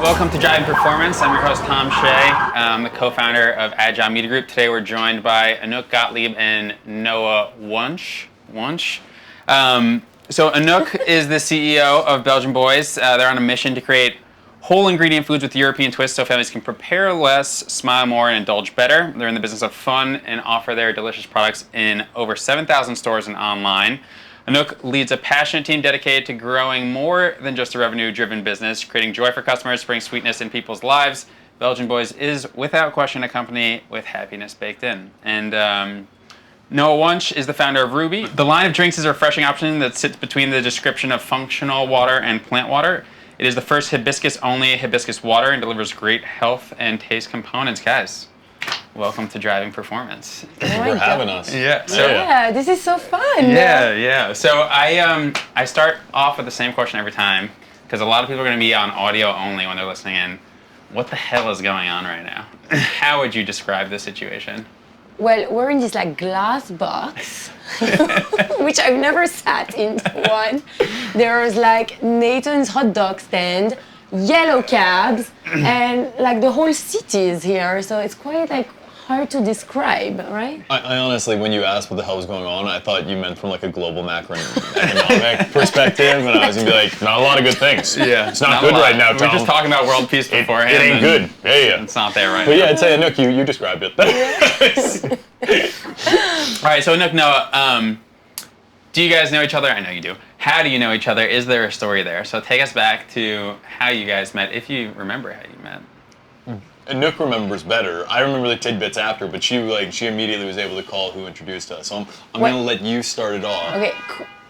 Welcome to Driving Performance. I'm your host, Tom Shea. I'm the co-founder of Agile Media Group. Today we're joined by Anouck Gotlib and Noah Wunsch. So Anouck is the CEO of Belgian Boys. They're on a mission to create whole ingredient foods with European twists so families can prepare less, smile more, and indulge better. They're in the business of fun and offer their delicious products in over 7,000 stores and online. Anouck leads a passionate team dedicated to growing more than just a revenue-driven business, creating joy for customers, bringing sweetness in people's lives. Belgian Boys is, without question, a company with happiness baked in. And Noah Wunsch is the founder of Ruby. The line of drinks is a refreshing option that sits between the description of functional water and plant water. It is the first hibiscus-only hibiscus water and delivers great health and taste components. Guys, welcome to Driving Performance. Thank you for having us. Yeah, this is so fun. Yeah. So I start off with the same question every time because a lot of people are going to be on audio only when they're listening in. What the hell is going on right now? How would you describe the situation? Well, we're in this glass box, which I've never sat into one. There's Nathan's hot dog stand, yellow cabs, and the whole city is here. So it's quite hard to describe, right? I honestly, when you asked what the hell was going on, I thought you meant from a global macroeconomic perspective, and I was gonna be not a lot of good things. Yeah, it's not good right now, Tom. We were just talking about world peace beforehand. It ain't good. Yeah. It's not there right now. But yeah, now. I'd say Anouck, you described it. All right, so Anouck, Noah, do you guys know each other? I know you do. How do you know each other? Is there a story there? So take us back to how you guys met, if you remember how you met. Anouck remembers better. I remember the tidbits after, but she immediately was able to call who introduced us. So I'm going to let you start it off. Okay,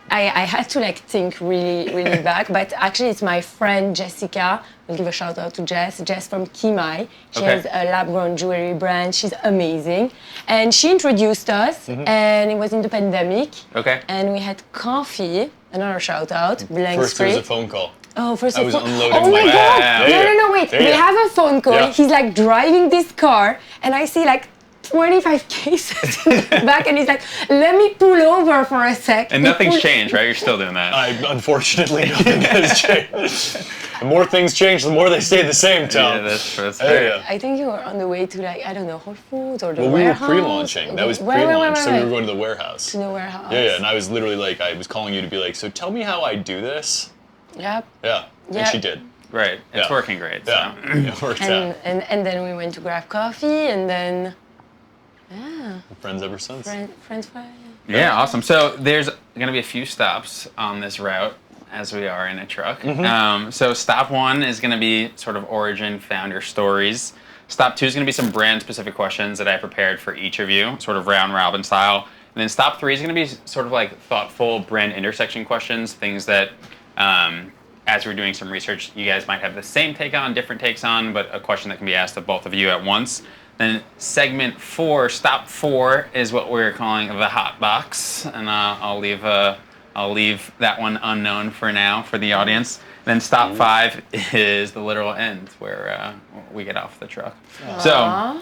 I had to think really back, but actually it's my friend Jessica. We'll give a shout out to Jess from Kimai. She has a lab-grown jewelry brand. She's amazing. And she introduced us, and it was in the pandemic. Okay. And we had coffee, another shout out, Blank First Street. there was a phone call. Oh, first I of was all. unloading Oh my my God! bag. No, wait. We have a phone call. Yeah. He's driving this car, and I see 25 cases in the back, and he's let me pull over for a sec. And nothing's changed, right? You're still doing that. Unfortunately, nothing has changed. The more things change, the more they stay the same, Tom. Yeah, that's fair. I think you were on the way to I don't know, Whole Foods or the warehouse. warehouse. We were pre-launching. That was pre-launch, so we were going to the warehouse. To the warehouse. Yeah, and I was literally I was calling you to be so tell me how I do this. Yep. Yeah, and she did. Right, it's working great. Yeah, so. it worked out. And then we went to grab coffee, and then, Friends ever since. Friends. Yeah, awesome. So there's going to be a few stops on this route as we are in a truck. So stop 1 is going to be sort of origin founder stories. Stop 2 is going to be some brand specific questions that I prepared for each of you, sort of round robin style. And then stop 3 is going to be sort of thoughtful brand intersection questions, things that as we're doing some research, you guys might have the same take on, different takes on, but a question that can be asked of both of you at once. Then segment 4, stop 4, is what we're calling the hot box, and I'll leave that one unknown for now for the audience. Then stop 5 is the literal end, where we get off the truck. So,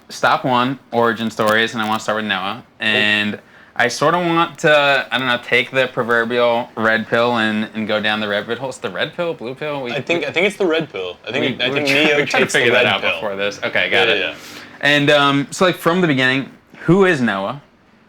stop 1, origin stories, and I want to start with Noah. And I sort of want to, take the proverbial red pill and go down the rabbit hole. It's the red pill, blue pill? I think it's the red pill. I think Neo we're trying to figure that out pill. before this. Okay, got it. Yeah. And so from the beginning, who is Noah?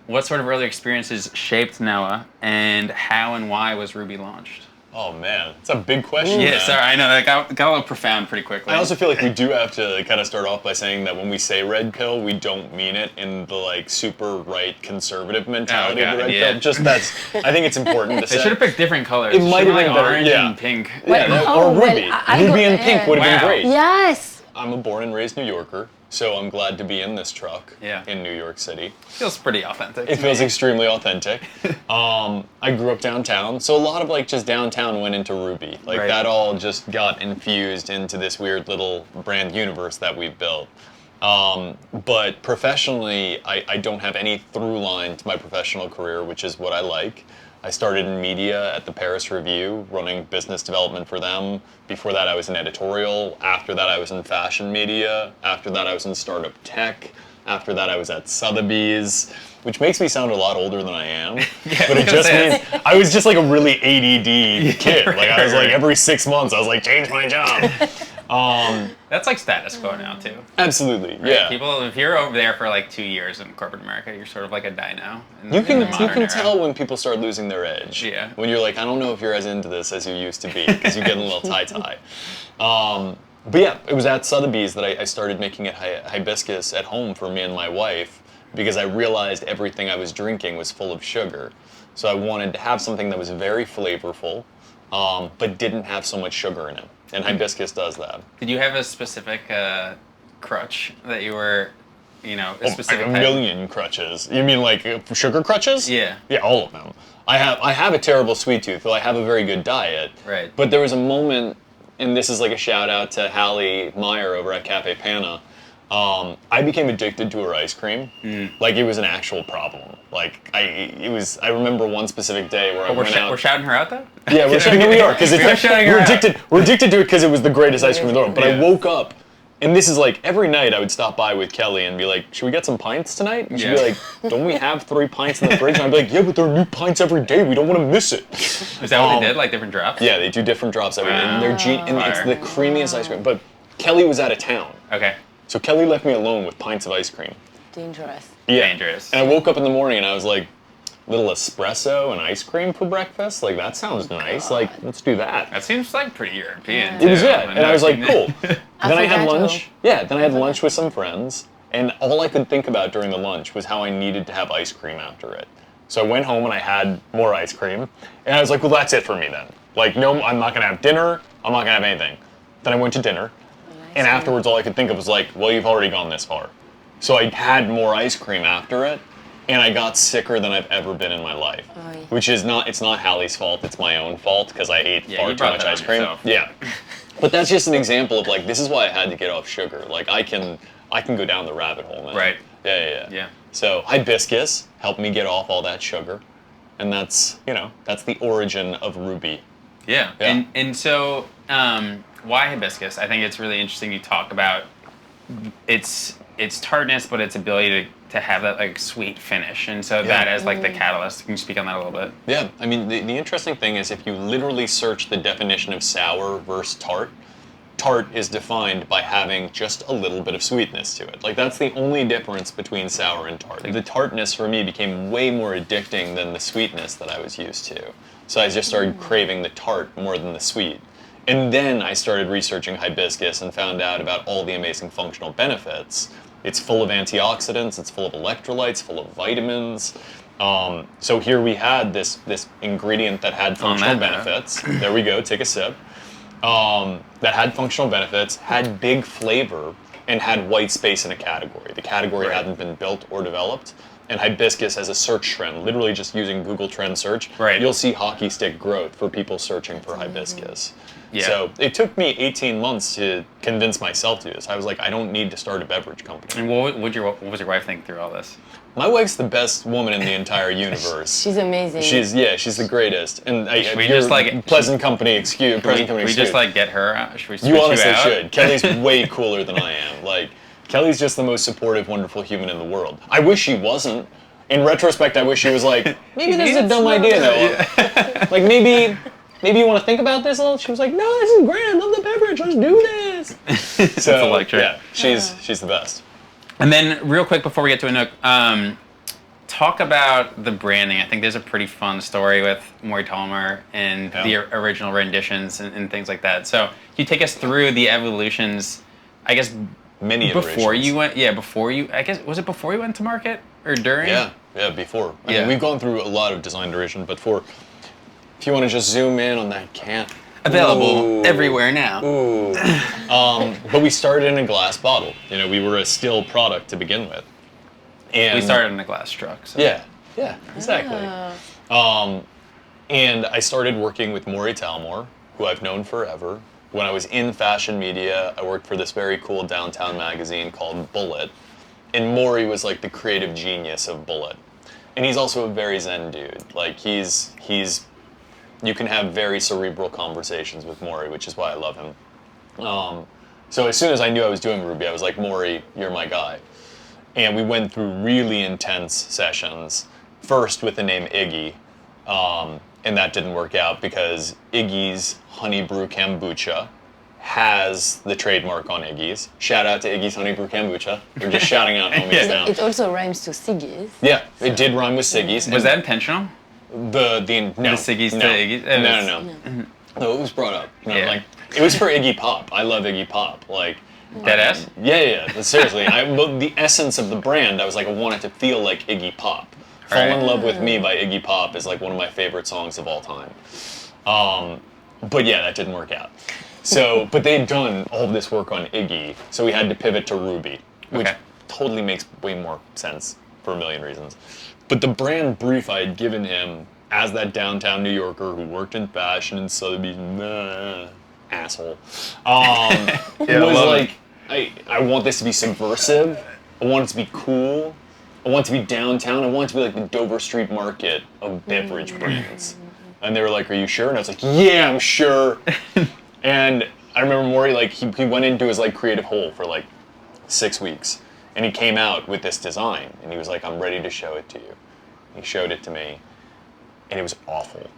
What sort of early experiences shaped Noah? And how and why was Ruby launched? Oh man, it's a big question. Yeah, sorry, I know that got a little profound pretty quickly. I also feel we do have to kind of start off by saying that when we say red pill, we don't mean it in the super right conservative mentality of the red pill. Just I think it's important to say. They should have picked different colors. It might have been orange better, and pink. Or Ruby. Ruby and pink would have been great. Yes. I'm a born and raised New Yorker, so I'm glad to be in this truck in New York City. Feels pretty authentic. It feels extremely authentic. I grew up downtown, so a lot of just downtown went into Ruby. That all just got infused into this weird little brand universe that we've built. But professionally, I don't have any through line to my professional career, which is what I like. I started in media at the Paris Review, running business development for them. Before that, I was in editorial. After that, I was in fashion media. After that, I was in startup tech. After that, I was at Sotheby's, which makes me sound a lot older than I am. Yeah, but it just means I was just like a really ADD kid. Like I was like every 6 months, I was like, change my job. That's like status quo now too. Absolutely, Right? yeah. People, if you're over there for like 2 years in corporate America, you're sort of like a dino. You can era. tell when people start losing their edge. Yeah. When you're like, I don't know if you're as into this as you used to be, because you get a little tie-tie. But yeah, it was at Sotheby's that I started making it hibiscus at home for me and my wife, because I realized everything I was drinking was full of sugar. So I wanted to have something that was very flavorful, but didn't have so much sugar in it. And hibiscus does that. Did you have a specific crutch that you were, a specific A million crutches. You mean like sugar crutches? Yeah. Yeah, all of them. I have a terrible sweet tooth, though I have a very good diet. Right. But there was a moment, and this is like a shout out to Hallie Meyer over at Cafe Pana. I became addicted to her ice cream. Like it was an actual problem. Like I remember one specific day where I went out. We're shouting her out though? Yeah, we are, because We're addicted. We're addicted to it because it was the greatest ice cream in the world. But Yeah. I woke up, and this is like every night I would stop by with Kelly and be like, "Should we get some pints tonight?" And she'd be like, "Don't we have 3 pints in the fridge?" And I'd be like, "Yeah, but there are new pints every day. We don't want to miss it." Is that what they did? Like different drops? Yeah, they do different drops every day, and and it's Fire. the creamiest ice cream. But Kelly was out of town, Okay. so Kelly left me alone with pints of ice cream. Dangerous. Yeah. Dangerous. And I woke up in the morning and I was like, little espresso and ice cream for breakfast? Like, that sounds nice. Like, let's do that. That seems like pretty European. It was, too. yeah. And I was like, cool. Then I had Affogato. lunch. Yeah, then I had lunch with some friends. And all I could think about during the lunch was how I needed to have ice cream after it. So I went home and I had more ice cream. And I was like, well, that's it for me then. Like, no, I'm not going to have dinner. I'm not going to have anything. Then I went to dinner. And afterwards, all I could think of was like, well, you've already gone this far. So I had more ice cream after it. And I got sicker than I've ever been in my life. Oy. Which is it's not Hallie's fault, it's my own fault, because I ate Yeah, far you too brought much that ice on cream. yourself. Yeah. But that's just an example of like, this is why I had to get off sugar. Like I can go down the rabbit hole now. Right. Yeah. So hibiscus helped me get off all that sugar. And that's the origin of Ruby. Yeah. Yeah. And so why hibiscus? I think it's really interesting you talk about its tartness, but its ability to have that like sweet finish, and so that as like the catalyst. Can you speak on that a little bit? Yeah, I mean, the interesting thing is if you literally search the definition of sour versus tart, tart is defined by having just a little bit of sweetness to it. Like, that's the only difference between sour and tart. The tartness for me became way more addicting than the sweetness that I was used to. So I just started craving the tart more than the sweet. And then I started researching hibiscus and found out about all the amazing functional benefits. It's full of antioxidants, it's full of electrolytes, full of vitamins. So here we had this ingredient that had functional benefits. There we go, take a sip. That had functional benefits, had big flavor, and had white space in a category. The category hadn't been built or developed. And hibiscus as a search trend, literally just using Google Trend search, you'll see hockey stick growth for people searching for hibiscus. Yeah. So it took me 18 months to convince myself to this. I was like, I don't need to start a beverage company. And what was your wife think through all this? My wife's the best woman in the entire universe. She's amazing. She's the greatest. And we just like pleasant company excuse. We just like get her out? Should we switch You honestly out? should. Kelly's way cooler than I am. Like, Kelly's just the most supportive, wonderful human in the world. I wish she wasn't. In retrospect, I wish she was like, maybe this is a dumb idea, Noah. Like, maybe you want to think about this a little? She was like, no, this is great. I love the beverage. Let's do this. So, electric. yeah, she's the best. And then, real quick before we get to Anouck, talk about the branding. I think there's a pretty fun story with Maury Talmer and the original renditions and things like that. So, can you take us through the evolutions, I guess, Many before iterations. you went, I guess, was it before you went to market or during? Yeah, before. I mean, we've gone through a lot of design iteration, but if you want to just zoom in on that can. Available everywhere now. Ooh. But we started in a glass bottle. We were a still product to begin with. And We started in a glass truck. So. Yeah, exactly. And I started working with Maury Talmer, who I've known forever. When I was in fashion media, I worked for this very cool downtown magazine called Bullet. And Maury was like the creative genius of Bullet. And he's also a very zen dude. Like, you can have very cerebral conversations with Maury, which is why I love him. So as soon as I knew I was doing Ruby, I was like, Maury, you're my guy. and we went through really intense sessions. First with the name Iggy, and that didn't work out because Iggy's Honey Brew Kombucha has the trademark on Iggy's. Shout out to Iggy's Honey Brew Kombucha. We're just shouting out homies now. It also rhymes to Siggy's. Yeah, it did rhyme with Siggy's. Was that intentional? The Siggy's no. to Iggy's? No, it was brought up. No, Yeah. like it was for Iggy Pop. I love Iggy Pop. Like Deadass? Yeah. Seriously, the essence of the brand, I was like, I want it to feel like Iggy Pop. Fall in Love with Me by Iggy Pop is like one of my favorite songs of all time. But yeah, that didn't work out. So, but they had done all of this work on Iggy, so we had to pivot to Ruby, which totally makes way more sense for a million reasons. But the brand brief I had given him as that downtown New Yorker who worked in fashion and Sotheby's, asshole, was like, I want this to be subversive. I want it to be cool. I want it to be downtown. I want it to be like the Dover Street Market of beverage brands. And they were like, are you sure? And I was like, yeah, I'm sure. And I remember Maury, like, he went into his, like, creative hole for, like, 6 weeks. And he came out with this design. And he was like, I'm ready to show it to you. He showed it to me. And it was awful.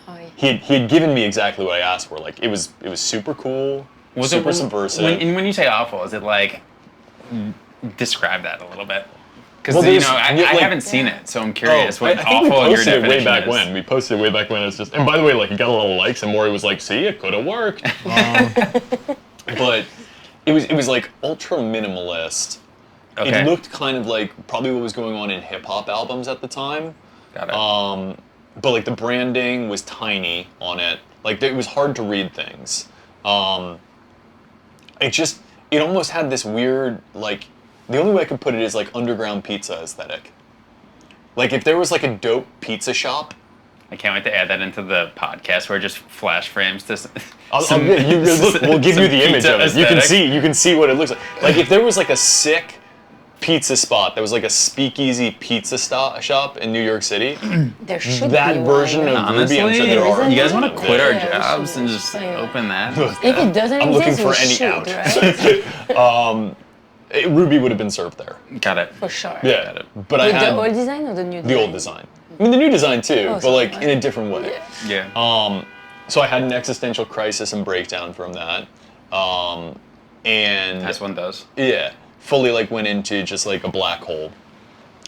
Oh, yeah. He had given me exactly what I asked for. Like, it was super cool, super subversive. When you say awful, is it like, describe that a little bit? Because, Well, I haven't seen it, so I'm curious what I think awful we your posted it definition way back is. when. We posted it way back when. It's just, and by the way, like, he got a lot of likes, and Maury was like, "See, it could have worked." But it was like ultra minimalist. Okay. It looked kind of like probably what was going on in hip hop albums at the time. Got it. But like the branding was tiny on it. Like it was hard to read things. It almost had this weird, like, the only way I could put it is like underground pizza aesthetic. Like if there was like a dope pizza shop. I can't wait to add that into the podcast where it just flash frames to We'll give you the image of it. aesthetic. You can see what it looks like. Like if there was like a sick pizza spot that was like a speakeasy pizza shop in New York City, There should that be version one. of Honestly, Ruby, I'm sure there are. you guys want to quit our Yeah, jobs and should. just Yeah. open that? If it doesn't I'm looking exist, for we any should, out. right? Ruby would have been served there. Got it. For sure. Yeah, but I With had the old design or the new design? the old design. I mean, the new design too, Oh, but so like fun. in a different way. Yeah. Yeah. So I had an existential crisis and breakdown from that, and As one does. yeah, fully like went into just like a black hole,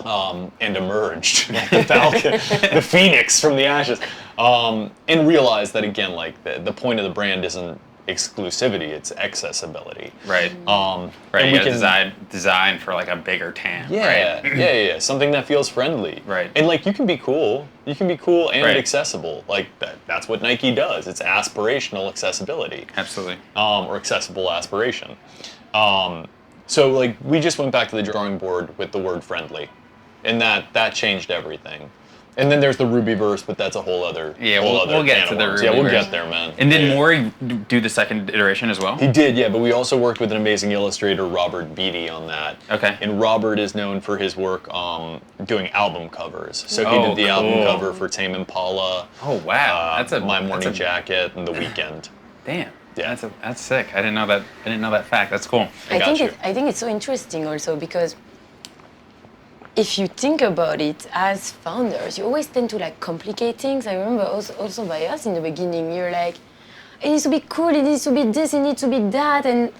and emerged like the Falcon, the Phoenix from the ashes, and realized that again, like the point of the brand isn't exclusivity, it's accessibility. Right. And Right. You we gotta design for like a bigger TAM. Yeah, Right? yeah, something that feels friendly. Right. And like you can be cool. You can be cool and Right. accessible. Like that's what Nike does. It's aspirational accessibility. Absolutely. Or accessible aspiration. So like we just went back to the drawing board with the word friendly. And that changed everything. And then there's the Rubyverse, but that's a whole other Yeah, whole we'll other get can to of the worms. Yeah, we'll Rubyverse. get there, man. And did Yeah. Maury do the second iteration as well? He did, yeah, but we also worked with an amazing illustrator, Robert Beatty, on that. Okay. And Robert is known for his work doing album covers. So he Oh, did the album cool. cover for Tame Impala. Oh wow, My Morning that's a- Jacket and The Weeknd. Damn. Yeah. That's sick. I didn't know that. I didn't know that fact. That's cool. I got you. think it's so interesting also because if you think about it as founders, you always tend to like complicate things. I remember also by us in the beginning, you're like, it needs to be cool, it needs to be this, it needs to be that, and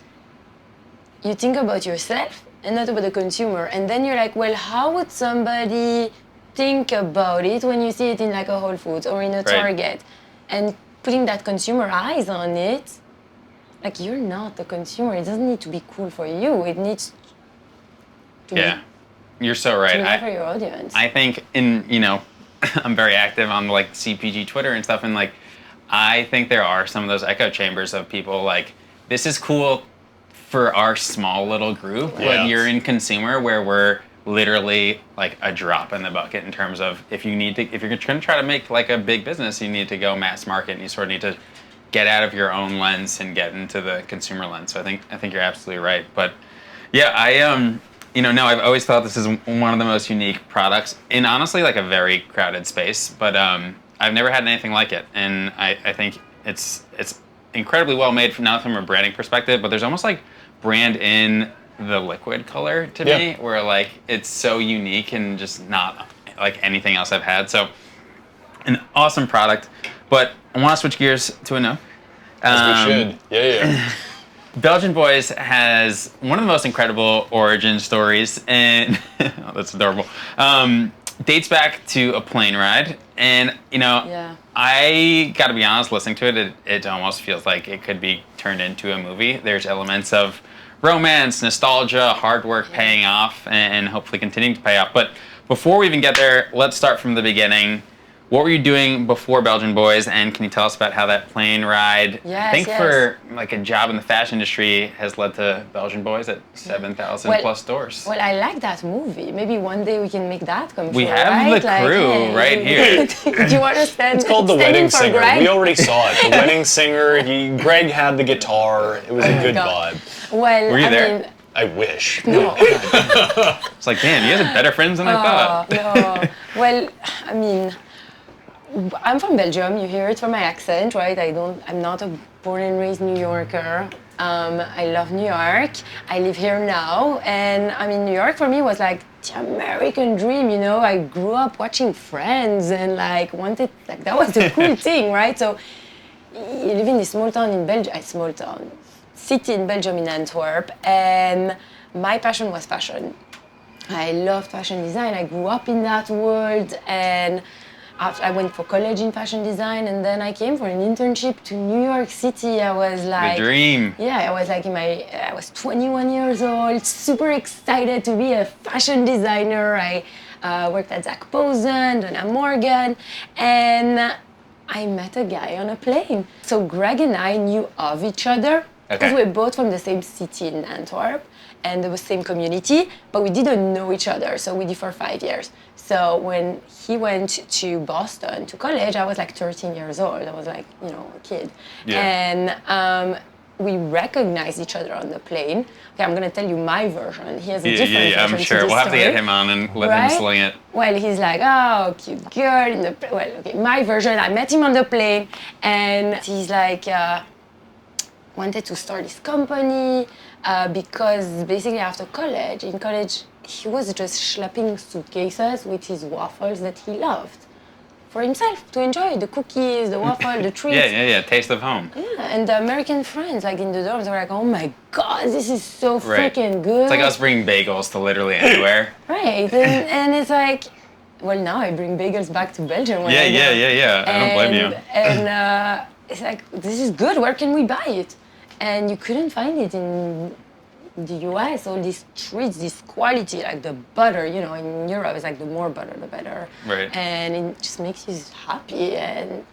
you think about yourself and not about the consumer. And then you're like, well, how would somebody think about it when you see it in like a Whole Foods or in a Target? And putting that consumer eyes on it, like you're not the consumer. It doesn't need to be cool for you. It needs to Yeah. You're so right. be for your audience. I think I'm very active on like CPG Twitter and stuff, and like I think there are some of those echo chambers of people like, this is cool for our small little group, Yeah. but you're in consumer where we're literally like a drop in the bucket in terms of if you're going to try to make like a big business, you need to go mass market and you sort of need to get out of your own lens and get into the consumer lens. So I think you're absolutely right. But yeah, I've always thought this is one of the most unique products in honestly like a very crowded space, but I've never had anything like it. And I think it's incredibly well made, not from a branding perspective, but there's almost like brand in the liquid color to Yeah. me, where like it's so unique and just not like anything else I've had. So an awesome product. But I want to switch gears to Anouck. As we should. Yeah. Belgian Boys has one of the most incredible origin stories, and oh, that's adorable. Dates back to a plane ride, and Yeah. I gotta be honest, listening to it, it almost feels like it could be turned into a movie. There's elements of romance, nostalgia, hard work paying off, and hopefully continuing to pay off. But before we even get there, let's start from the beginning. What were you doing before Belgian Boys, and can you tell us about how that plane ride, Yes, I think yes. for like a job in the fashion industry, has led to Belgian Boys at 7,000 Well- plus stores? Well, I like that movie. Maybe one day we can make that come true. We have right? the crew right here. Do you want to stand? It's called The standing Wedding for Singer. Greg? We already saw it. The Wedding Singer. Greg had the guitar. It was a good God. vibe. Well, Were you I there? mean, I wish. no. It's like, damn, you guys are better friends than I thought. No. Well, I mean, I'm from Belgium. You hear it from my accent, right? I'm not a born and raised New Yorker. I love New York. I live here now, and I mean, New York for me was like the American dream. I grew up watching Friends, and like wanted like that was the cool thing, right? So you live in this small town in Belgium, city in Belgium in Antwerp, and my passion was fashion. I loved fashion design. I grew up in that world, and I went for college in fashion design, and then I came for an internship to New York City. I was like, The dream. yeah, I was like I was 21 years old, super excited to be a fashion designer. I worked at Zac Posen, Donna Morgan, and I met a guy on a plane. So Greg and I knew of each other because Okay. we're both from the same city in Antwerp and the same community, but we didn't know each other. So we did for 5 years. So when he went to Boston to college, I was like 13 years old. I was like, a kid. Yeah. And we recognized each other on the plane. Okay, I'm gonna tell you my version. He has a different version I'm to sure. the We'll have to story. get him on and let him Right? sling it. Well, he's like, oh, cute girl. My version, I met him on the plane, and he's like, wanted to start his company because basically after college, in college, he was just schlepping suitcases with his waffles that he loved for himself to enjoy the cookies, the waffle, the treats. Yeah. Taste of home. Yeah, and the American friends, like in the dorms, were like, oh my God, this is so Right. freaking good. It's like us bringing bagels to literally anywhere. Right, and it's like, well, now I bring bagels back to Belgium. When I go. Yeah. I don't blame you. And it's like, this is good, where can we buy it? And you couldn't find it in the US, all these treats, this quality, like the butter, in Europe, it's like the more butter, the better. Right. And it just makes you happy, and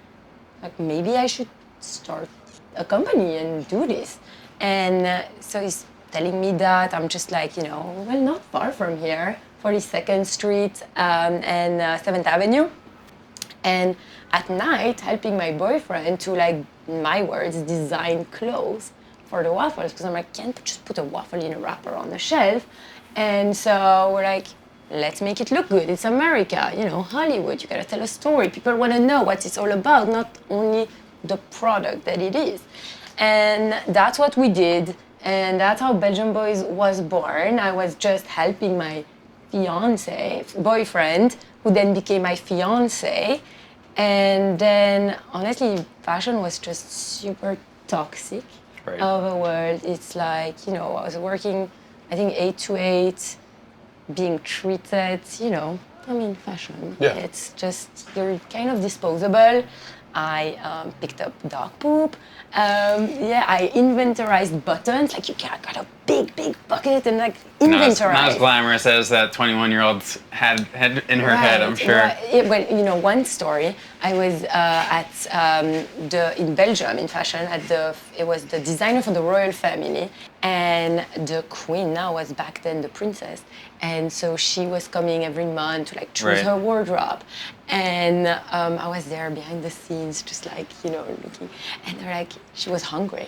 like maybe I should start a company and do this. And so he's telling me that. I'm just like, well, not far from here, 42nd Street and 7th Avenue. And at night, helping my boyfriend to, like, in my words, design clothes for the waffles. Because I'm like, can't just put a waffle in a wrapper on the shelf. And so we're like, let's make it look good. It's America, Hollywood. You gotta tell a story. People wanna know what it's all about, not only the product that it is. And that's what we did. And that's how Belgian Boys was born. I was just helping my boyfriend, who then became my fiance. And then, honestly, fashion was just super toxic Right. of a world. It's like, I was working, I think, 8 to 8, being treated, fashion. Yeah. It's just, you're kind of disposable. I picked up dog poop. I inventorized buttons. Like, you got a big bucket and like inventorized. Not as glamorous as that 21-year-old had in her head, I'm sure. Right. Well, one story. I was in Belgium in fashion it was the designer for the royal family, and the queen now was back then the princess, and so she was coming every month to like choose Right. her wardrobe, and I was there behind the scenes, just like looking, and they're like, she was hungry.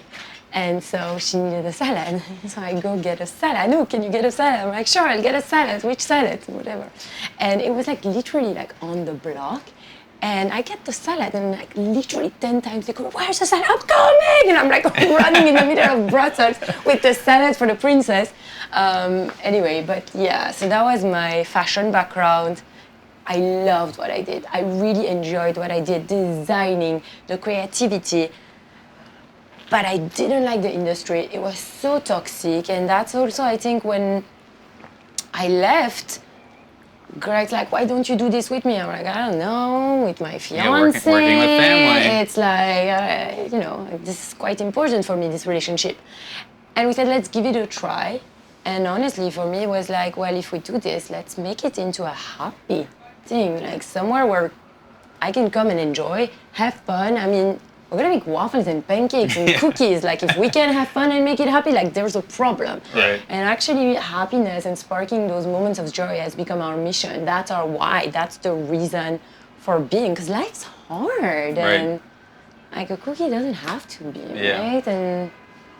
And so she needed a salad. So I go get a salad. No, can you get a salad? I'm like, sure, I'll get a salad. Which salad? Whatever. And it was like literally like on the block. And I get the salad, and like literally 10 times they go, "Where's the salad? I'm coming!" And I'm like running in the middle of Brussels with the salad for the princess. Anyway, but yeah, so that was my fashion background. I loved what I did. I really enjoyed what I did, designing, the creativity. But I didn't like the industry. It was so toxic, and that's also, I think, when I left, Greg's like, "Why don't you do this with me?" I'm like, "I don't know, with my fiance. Working with family. It's like, this is quite important for me, this relationship." And we said, let's give it a try. And honestly, for me, it was like, well, if we do this, let's make it into a happy thing, like somewhere where I can come and enjoy, have fun. I mean, we're gonna make waffles and pancakes and cookies. Like, if we can have fun and make it happy, like, there's a problem. Right. And actually, happiness and sparking those moments of joy has become our mission. That's our why. That's the reason for being. Because life's hard. And, like, a cookie doesn't have to be, right? And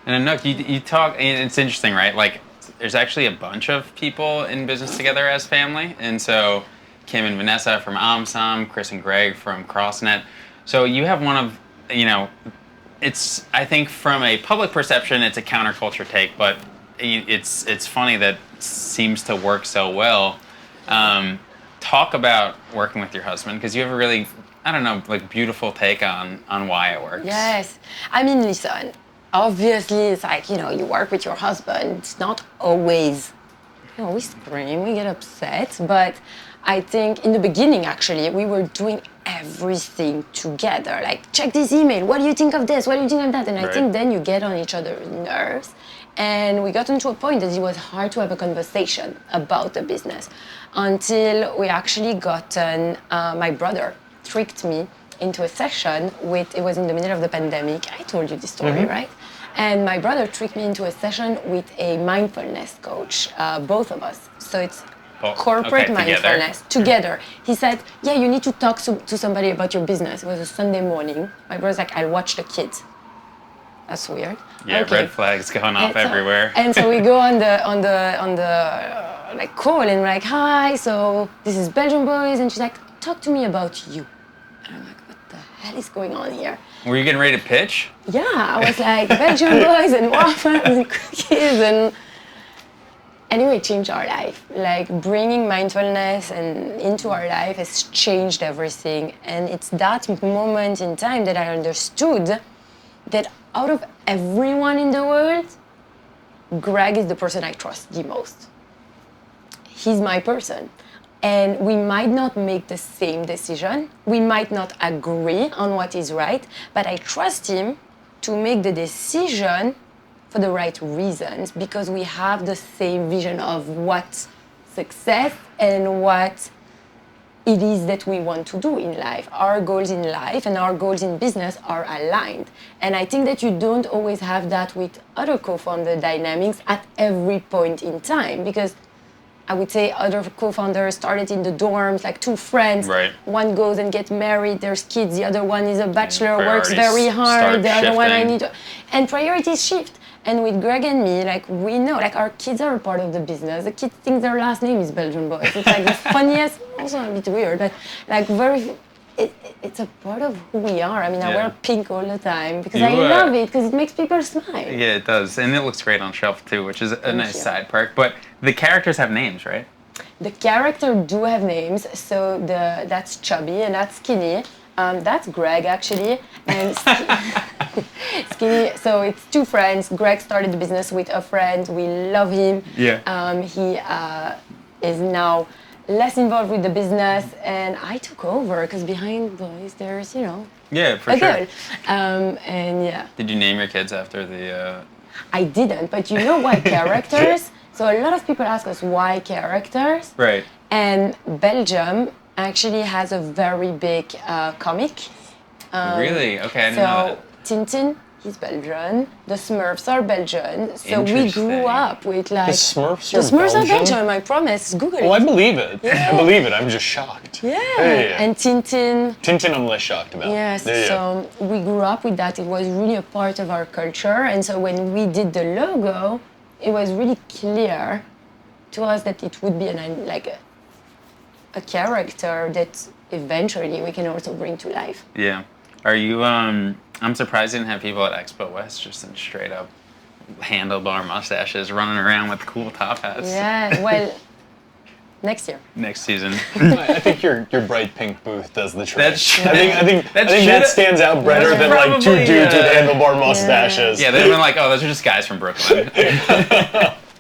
Anouck, you talk, and it's interesting, right? Like, there's actually a bunch of people in business together as family. And so, Kim and Vanessa from AmSam, Chris and Greg from CrossNet. So you have one of, it's, I think from a public perception, it's a counterculture take, but it's funny that it seems to work so well. Talk about working with your husband, because you have a really, I don't know, like beautiful take on why it works. yes. I mean, listen, obviously it's like, you work with your husband. It's not always, we scream, we get upset, but I think in the beginning, actually, we were doing everything together. Like, check this email. What do you think of this? What do you think of that? And I think then you get on each other's nerves. And we got into a point that it was hard to have a conversation about the business until we actually gotten, my brother tricked me into a session it was in the middle of the pandemic. I told you this story, right? And my brother tricked me into a session with a mindfulness coach, both of us. So it's corporate mindfulness together. He said, "Yeah, you need to talk to somebody about your business." It was a Sunday morning. My brother's like, "I'll watch the kids." That's weird. Yeah, red flags going off everywhere. And so we go on the like call, and we're like, "Hi, so this is Belgian Boys," and she's like, "Talk to me about you." And I'm like, "What the hell is going on here?" Were you getting ready to pitch? Yeah, I was like, Belgian Boys and waffles and cookies, and anyway, it changed our life. Like, bringing mindfulness into our life has changed everything. And it's that moment in time that I understood that out of everyone in the world, Greg is the person I trust the most. He's my person. And we might not make the same decision. We might not agree on what is right, but I trust him to make the decision for the right reasons, because we have the same vision of what success and what it is that we want to do in life. Our goals in life and our goals in business are aligned. And I think that you don't always have that with other co-founder dynamics at every point in time, because I would say other co-founders started in the dorms, like two friends. Right. One goes and gets married, there's kids, the other one is a bachelor, works very hard, the other one I need to... And priorities shift. And with Greg and me, like, we know, like, our kids are a part of the business. The kids think their last name is Belgian Boys. It's like the funniest, also a bit weird, but like it's a part of who we are. I mean, I wear pink all the time because I love it, because it makes people smile. Yeah, it does. And it looks great on shelf too, which is a nice side perk. But the characters have names, right? The characters do have names. So that's Chubby and that's Skinny. That's Greg, actually. And Skinny, so it's two friends. Greg started the business with a friend. We love him. Yeah. He is now less involved with the business, and I took over, because behind Boys there's, Yeah, for a sure. girl. And yeah. Did you name your kids after the... I didn't, but you know why characters? So a lot of people ask us why characters. Right. And Belgium actually has a very big comic. Really? Okay, I didn't know that. Tintin, he's Belgian. The Smurfs are Belgian. So we grew up with like... The Smurfs are Belgian, I promise. Google it. Oh, I believe it. Yeah. I believe it. I'm just shocked. Yeah. And Tintin... Tintin I'm less shocked about. Yes, so we grew up with that. It was really a part of our culture. And so when we did the logo, it was really clear to us that it would be a character that eventually we can also bring to life. Yeah. Are you, I'm surprised you didn't have people at Expo West just in straight up handlebar mustaches running around with cool top hats. Yeah, well, next year. Next season. I think your bright pink booth does the trick. That's true. I think that stands out better than like two dudes with handlebar mustaches. Yeah, they've been like, oh, those are just guys from Brooklyn.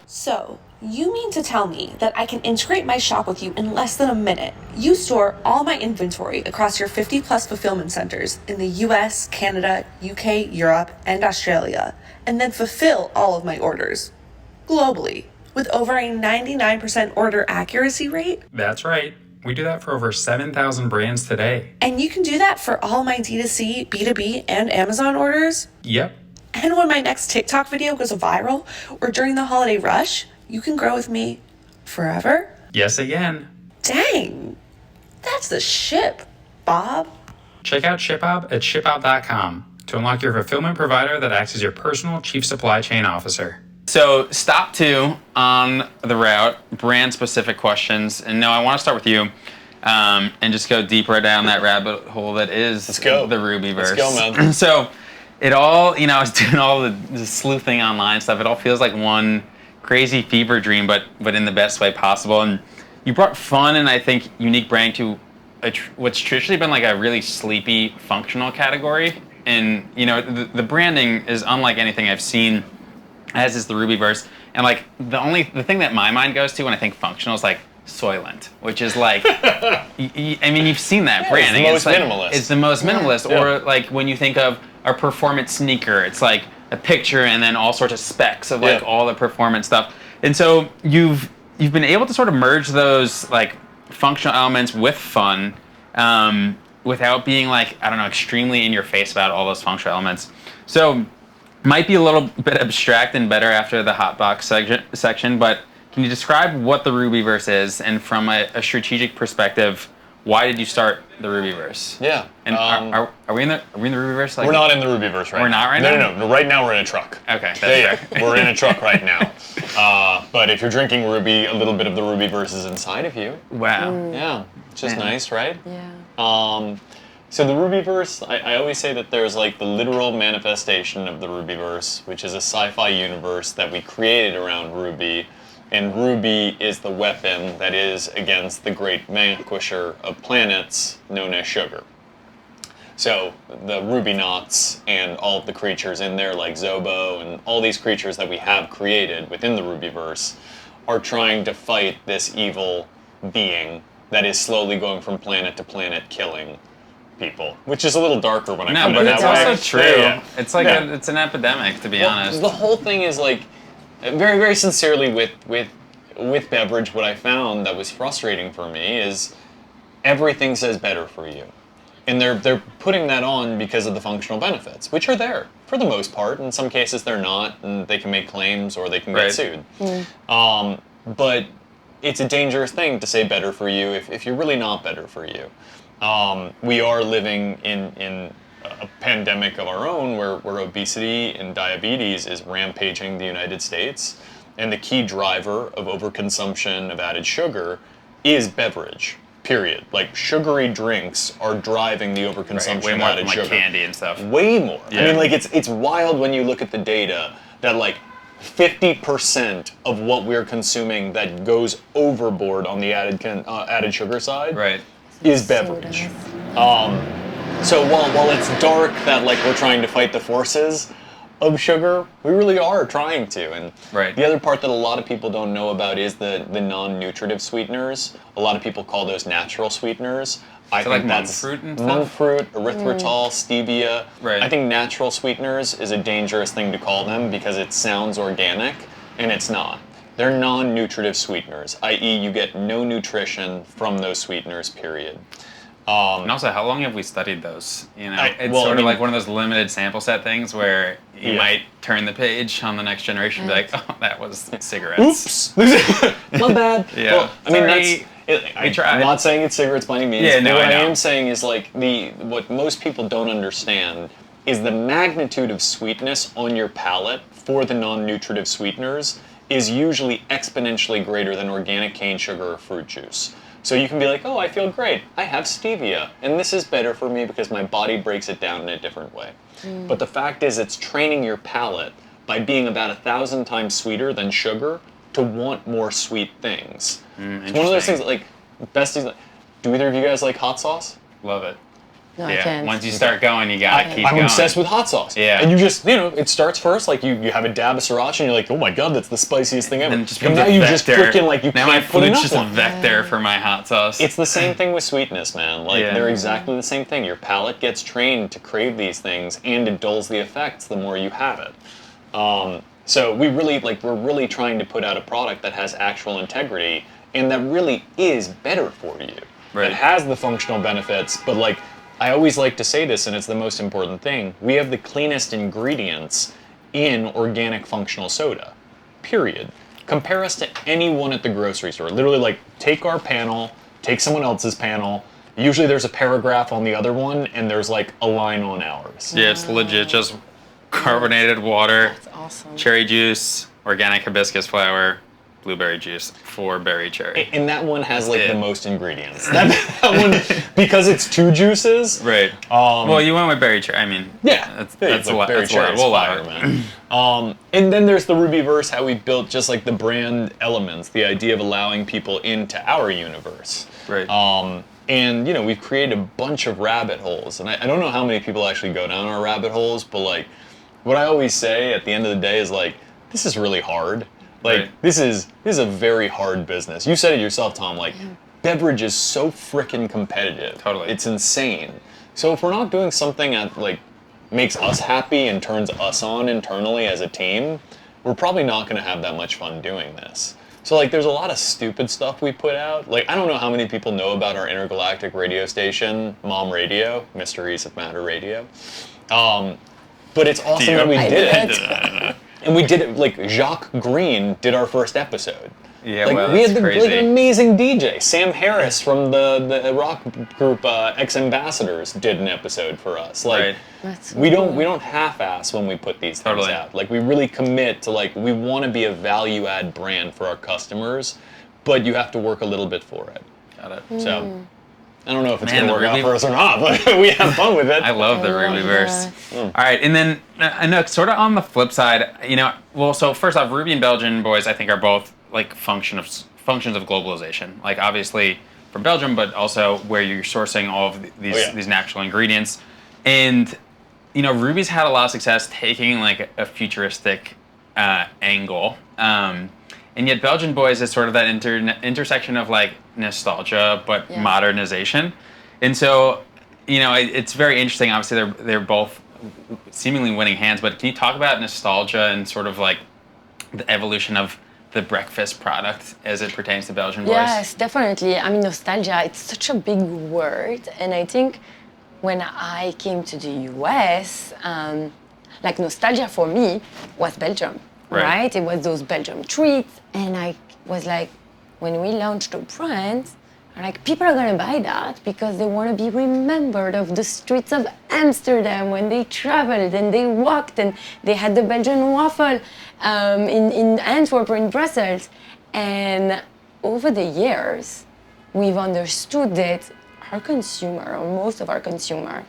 So, you mean to tell me that I can integrate my shop with you in less than a minute? You store all my inventory across your 50 plus fulfillment centers in the US, Canada, UK, Europe, and Australia, and then fulfill all of my orders globally with over a 99% order accuracy rate? That's right. We do that for over 7,000 brands today. And you can do that for all my D2C, B2B, and Amazon orders? Yep. And when my next TikTok video goes viral or during the holiday rush, you can grow with me forever? Yes again. Dang, that's the ship, Bob. Check out ShipBob at shipbob.com to unlock your fulfillment provider that acts as your personal chief supply chain officer. So, stop 2 on the route, brand specific questions. And no, I want to start with you and just go deeper down that rabbit hole that is Let's go. the Rubyverse. Let's go, man. So, it all, I was doing all the sleuthing online stuff. It all feels like one crazy fever dream, but in the best way possible. And you brought fun and I think unique brand to what's traditionally been like a really sleepy functional category. And the branding is unlike anything I've seen, as is the Rubyverse. And like the thing that my mind goes to when I think functional is like Soylent, which is like, you've seen that branding. It's the most like, minimalist. It's the most minimalist. Yeah. Or like when you think of a performance sneaker, it's like a picture and then all sorts of specs of like all the performance stuff. And so you've been able to sort of merge those like functional elements with fun without being like, I don't know, extremely in your face about all those functional elements. So might be a little bit abstract and better after the hotbox section, but can you describe what the Rubyverse is, and from a strategic perspective, why did you start the Rubyverse? Yeah. And are we in the Rubyverse? Like, We're not in the Rubyverse right now. We're not right now? No. Right now we're in a truck. Okay, that's fair. We're in a truck right now. But if you're drinking Ruby, a little bit of the Rubyverse is inside of you. Wow. Yeah. It's just nice, right? Yeah. So the Rubyverse, I always say that there's like the literal manifestation of the Rubyverse, which is a sci-fi universe that we created around Ruby. And Ruby is the weapon that is against the great vanquisher of planets known as sugar. So the Rubynauts and all of the creatures in there like Zobo and all these creatures that we have created within the Rubyverse are trying to fight this evil being that is slowly going from planet to planet killing people, which is a little darker when I No, put but it it's that way. also true. Yeah. It's like Yeah. it's an epidemic, to be Well, honest. the whole thing is like, very, very sincerely with beverage, what I found that was frustrating for me is everything says better for you. And they're putting that on because of the functional benefits, which are there for the most part. In some cases they're not, and they can make claims or they can get sued. But it's a dangerous thing to say better for you if you're really not better for you. We are living in a pandemic of our own where obesity and diabetes is rampaging the United States, and the key driver of overconsumption of added sugar is beverage, period. Like, sugary drinks are driving the overconsumption way of more added from like sugar. candy and stuff. Way more. Yeah. I mean, like, it's wild when you look at the data that, like, 50% of what we're consuming that goes overboard on the added sugar side Right. is beverage. So while it's dark that like we're trying to fight the forces of sugar, we really are trying to. And Right. the other part that a lot of people don't know about is the non-nutritive sweeteners. A lot of people call those natural sweeteners. I think like monk that's fruit and stuff? monk fruit, erythritol, stevia. Right. I think natural sweeteners is a dangerous thing to call them because it sounds organic, and it's not. They're non-nutritive sweeteners, i.e. you get no nutrition from those sweeteners, period. And also, how long have we studied those? It's well, I sort of mean- like one of those limited sample set things where you Yeah. might turn the page on the next generation and be like, oh, that was cigarettes. Oops. My bad. Yeah. Well, I mean, Sorry. I'm tried. not saying it's cigarettes by any means. Yeah, no, what I know. am saying is like what most people don't understand is the magnitude of sweetness on your palate for the non-nutritive sweeteners is usually exponentially greater than organic cane sugar or fruit juice. So you can be like, oh, I feel great. I have stevia, and this is better for me because my body breaks it down in a different way. But the fact is, it's training your palate by being about 1,000 times sweeter than sugar to want more sweet things. It's one of those things, like, best things. Do either of you guys like hot sauce? Love it. No, I can't. Once you start going, you gotta keep I'm going. obsessed with hot sauce. Yeah. And you just, it starts first, like you have a dab of sriracha and you're like, oh my god, that's the spiciest thing ever. And just and now becomes a you just vector. freaking, like, you now my can't put food's enough just a on. vector for my hot sauce. It's the same thing with sweetness, man. Like, Yeah. they're exactly the same thing. Your palate gets trained to crave these things, and it dulls the effects the more you have it. So we're really trying to put out a product that has actual integrity, and that really is better for you. Right. It has the functional benefits, but like, I always like to say this, and it's the most important thing, we have the cleanest ingredients in organic functional soda. Period. Compare us to anyone at the grocery store. Literally, like, take our panel, take someone else's panel. Usually there's a paragraph on the other one, and there's like a line on ours. Yeah, it's legit just carbonated water, That's awesome. cherry juice, organic hibiscus flower, blueberry juice for berry cherry. And that one has like Yeah. the most ingredients. That one, because it's 2 juices. Right. Well, you went with berry cherry. I mean, Yeah, that's a lot. berry That's a lot. cherry's We'll fire, allow it. man. And then there's the Rubyverse, how we built just like the brand elements, the idea of allowing people into our universe. Right. And we've created a bunch of rabbit holes, and I don't know how many people actually go down our rabbit holes, but like, what I always say at the end of the day is like, this is really hard. Like, Right. this is a very hard business. You said it yourself, Tom. Like, beverage is so freaking competitive. Totally. It's insane. So if we're not doing something that like makes us happy and turns us on internally as a team, we're probably not going to have that much fun doing this. So like, there's a lot of stupid stuff we put out. Like, I don't know how many people know about our intergalactic radio station, Mom Radio, Mysteries of Matter Radio. But it's awesome that we I did did. it. And we did it, like, Jacques Green did our first episode. Yeah, like, well, we had that's like crazy. an amazing DJ. Sam Harris from the rock group Ex-Ambassadors did an episode for us. Like, Right. That's so we cool. don't half-ass when we put these things Totally. out. Like, we really commit to, like, we want to be a value-add brand for our customers, but you have to work a little bit for it. Got it. So, I don't know if it's Man, going to work out really- for us or not, but we have fun with it. I love the I love Rubyverse. All right, and then Anouck, sort of on the flip side, well, so first off, Ruby and Belgian Boys, I think, are both like functions of globalization. Like, obviously from Belgium, but also where you're sourcing all of these natural ingredients. And Ruby's had a lot of success taking like a futuristic angle. And yet Belgian Boys is sort of that intersection of like nostalgia but Yeah. modernization. And so, it's very interesting. Obviously, they're both seemingly winning hands, but can you talk about nostalgia and sort of like the evolution of the breakfast product as it pertains to Belgian Boys? Yes, definitely. I mean, nostalgia, it's such a big word. And I think when I came to the US, like nostalgia for me was Belgium, right? It was those Belgium treats. And I was like, when we launched the brand, like, people are gonna buy that because they wanna be remembered of the streets of Amsterdam when they traveled and they walked and they had the Belgian waffle in Antwerp or in Brussels. And over the years, we've understood that our consumer, or most of our consumer,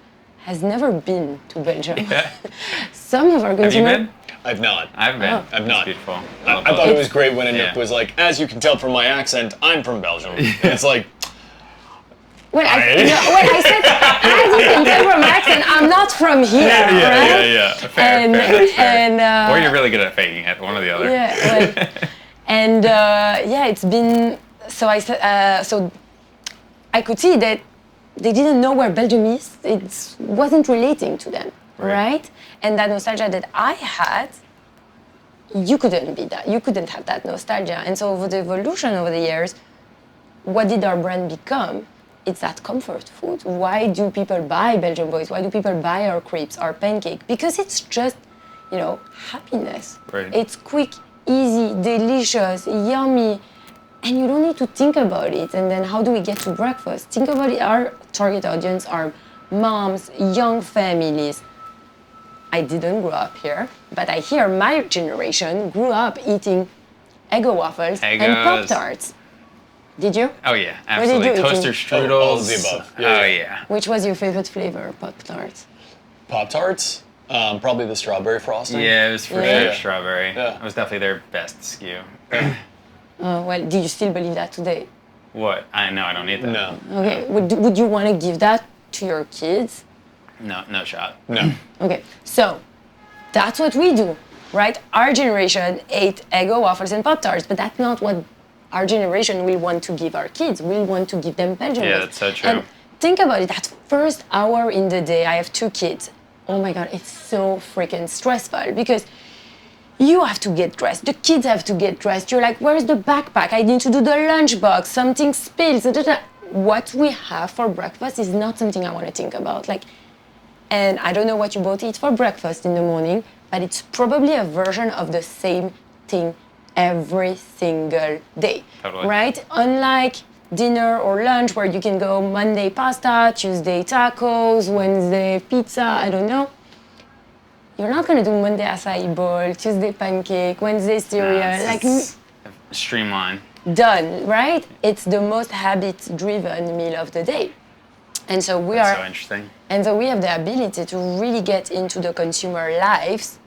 has never been to Belgium. Yeah. Some of our Have you consumer. been? I've not. I've been. Oh. I've It's not. beautiful. I thought it was great when Anouck Yeah. was like, as you can tell from my accent, I'm from Belgium. And it's like, When I said, as you can tell from my accent, I'm not from here, right? Yeah. Fair, And- that's fair. and, or you're really good at faking it, one or the other. Yeah, like, and it's been so. I said so. I could see that they didn't know where Belgium is. It wasn't relating to them, right? And that nostalgia that I had, you couldn't be that. You couldn't have that nostalgia. And so over the evolution over the years, what did our brand become? It's that comfort food. Why do people buy Belgian Boys? Why do people buy our crepes, our pancake? Because it's just, happiness. Right. It's quick, easy, delicious, yummy, and you don't need to think about it. And then how do we get to breakfast? Think about it. Our target audience are moms, young families. I didn't grow up here, but I hear my generation grew up eating Eggo waffles and Eggos. Pop-Tarts. Did you? Oh yeah, What did you absolutely. eat? Toaster strudels. All of the above. Yeah, Oh yeah. yeah. Which was your favorite flavor, Pop-Tarts? Pop-Tarts? Probably the strawberry frosting. Yeah, it was for Yeah. sure strawberry. Yeah. It was definitely their best SKU. Well, do you still believe that today? What? I know I don't need that. No. Okay, would you want to give that to your kids? No, no shot. No. Okay, so that's what we do, right? Our generation ate Eggo, waffles, and Pop-Tarts, but that's not what our generation will want to give our kids. We want to give them Belgian Yeah, Boys. that's so true. And think about it, that first hour in the day, I have 2 kids. Oh my God, it's so freaking stressful because you have to get dressed, the kids have to get dressed. You're like, where's the backpack? I need to do the lunchbox, something spills. What we have for breakfast is not something I want to think about. And I don't know what you both eat for breakfast in the morning, but it's probably a version of the same thing every single day, Totally. right? Unlike dinner or lunch where you can go Monday pasta, Tuesday tacos, Wednesday pizza, I don't know. You're not gonna do Monday acai bowl, Tuesday pancake, Wednesday cereal, It's streamline. done, right? It's the most habit-driven meal of the day. And so we That's are so interesting. and so we have the ability to really get into the consumer lives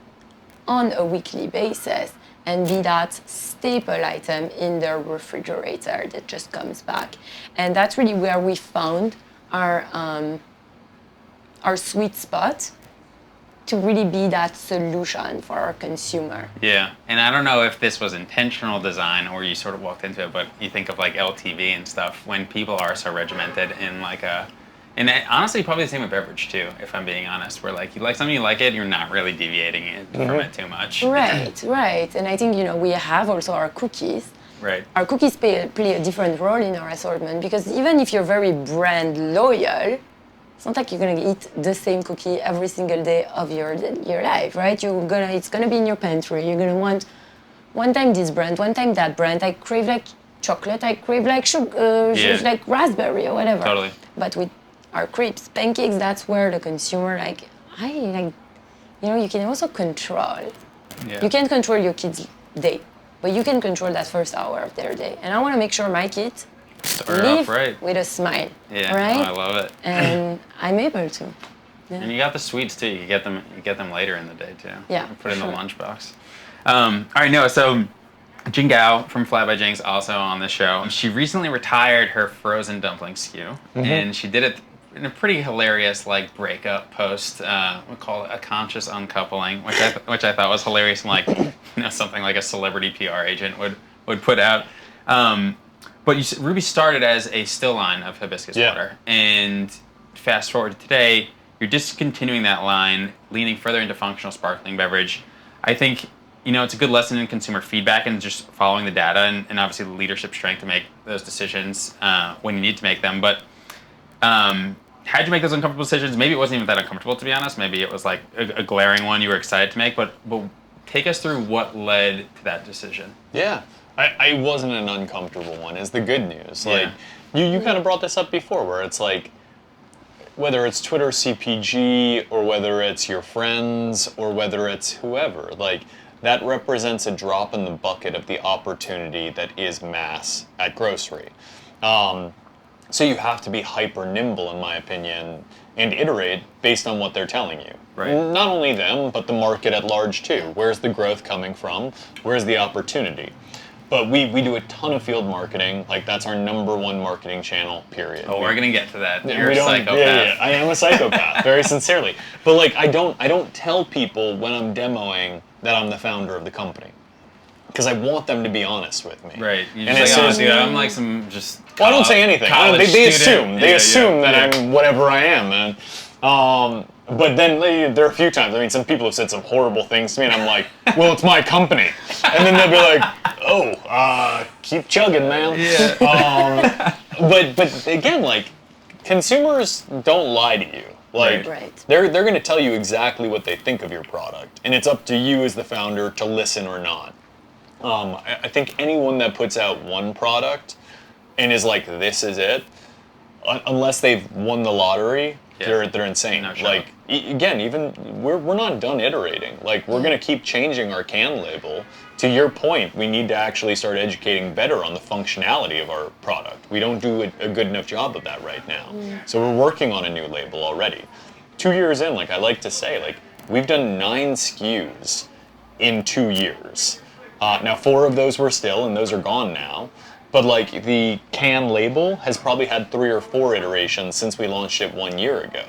on a weekly basis and be that staple item in the refrigerator that just comes back. And that's really where we found our sweet spot to really be that solution for our consumer. Yeah, and I don't know if this was intentional design or you sort of walked into it, but you think of like LTV and stuff when people are so regimented in like a, and honestly probably the same with beverage too, if I'm being honest, where like you like something, you like it, you're not really deviating it from it too much. Right. And I think, we have also our cookies. Right. Our cookies play a different role in our assortment because even if you're very brand loyal, it's not like you're gonna eat the same cookie every single day of your life, right? It's gonna be in your pantry. You're gonna want one time this brand, one time that brand. I crave like chocolate. I crave like sugar, like raspberry or whatever. Totally. But with our crepes, pancakes, that's where the consumer you can also control. Yeah. You can't control your kids' day, but you can control that first hour of their day. And I want to make sure my kids Start live off right. with a smile, Yeah, right? I love it. And I'm able to. And you got the sweets too. You get them later in the day too. Yeah, You put it in for the sure. lunchbox. All right, no. So, Jing Gao from Fly by Jing's also on the show. She recently retired her frozen dumpling SKU, and she did it in a pretty hilarious like breakup post. We call it a conscious uncoupling, which I thought was hilarious and like something like a celebrity PR agent would put out. But Ruby started as a still line of hibiscus water, and fast forward to today, you're discontinuing that line, leaning further into functional sparkling beverage. I think it's a good lesson in consumer feedback and just following the data and obviously the leadership strength to make those decisions when you need to make them. But how'd you make those uncomfortable decisions? Maybe it wasn't even that uncomfortable, to be honest. Maybe it was like a glaring one you were excited to make. But take us through what led to that decision. Yeah. I wasn't an uncomfortable one, is the good news. Yeah. Like, you kind of brought this up before, where it's like, whether it's Twitter CPG, or whether it's your friends, or whether it's whoever, like, that represents a drop in the bucket of the opportunity that is mass at grocery. So you have to be hyper nimble, in my opinion, and iterate based on what they're telling you. Right. Not only them, but the market at large too. Where's the growth coming from? Where's the opportunity? But we do a ton of field marketing. Like, that's our #1 marketing channel, period. Oh, we're gonna get to that. Yeah, You're a psychopath. Yeah, I am a psychopath, very sincerely. But like, I don't tell people when I'm demoing that I'm the founder of the company, because I want them to be honest with me. Right. You And just as like, soon as- dude, I'm like some just. Well, I don't say anything. college They student. assume. They assume that Yeah. I'm whatever I am, man. But then there are a few times. I mean, some people have said some horrible things to me, and I'm like, "Well, it's my company," and then they'll be like, "Oh, keep chugging, man." Yeah. But again, like, consumers don't lie to you. Like, Right. they're going to tell you exactly what they think of your product, and it's up to you as the founder to listen or not. I think anyone that puts out one product and is like, "This is it," unless they've won the lottery, they're insane. No shot. Like, again, even we're not done iterating. Like, we're gonna keep changing our can label. To your point, we need to actually start educating better on the functionality of our product. We don't do a good enough job of that right now. So we're working on a new label already. 2 years in, like I like to say, like, we've done 9 SKUs in 2 years. Now 4 of those were still, and those are gone now. But like, the can label has probably had 3 or 4 iterations since we launched it 1 year ago.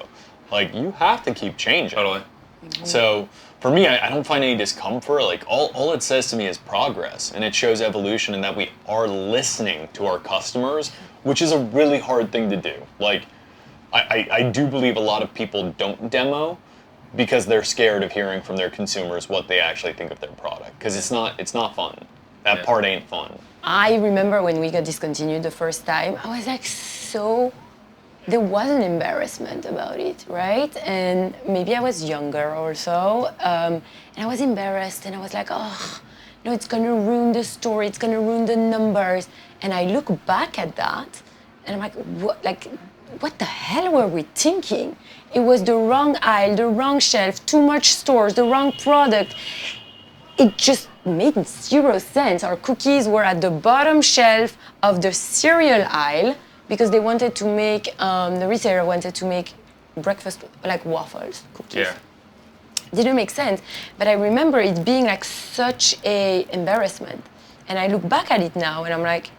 Like, you have to keep changing. Totally. So for me, I don't find any discomfort. Like, all it says to me is progress, and it shows evolution, and that we are listening to our customers, which is a really hard thing to do. Like, I do believe a lot of people don't demo because they're scared of hearing from their consumers what they actually think of their product, because it's not fun. That part ain't fun. I remember when we got discontinued the first time, I was like there was an embarrassment about it, right? And maybe I was younger also, and I was embarrassed, and I was like, oh, no, it's gonna ruin the story, it's gonna ruin the numbers. And I look back at that, and I'm like, what the hell were we thinking? It was the wrong aisle, the wrong shelf, too much stores, the wrong product. It just made 0 sense. Our cookies were at the bottom shelf of the cereal aisle because they wanted to make, the retailer wanted to make breakfast, like waffles, cookies. Yeah. Didn't make sense, but I remember it being like such a embarrassment. And I look back at it now and I'm like,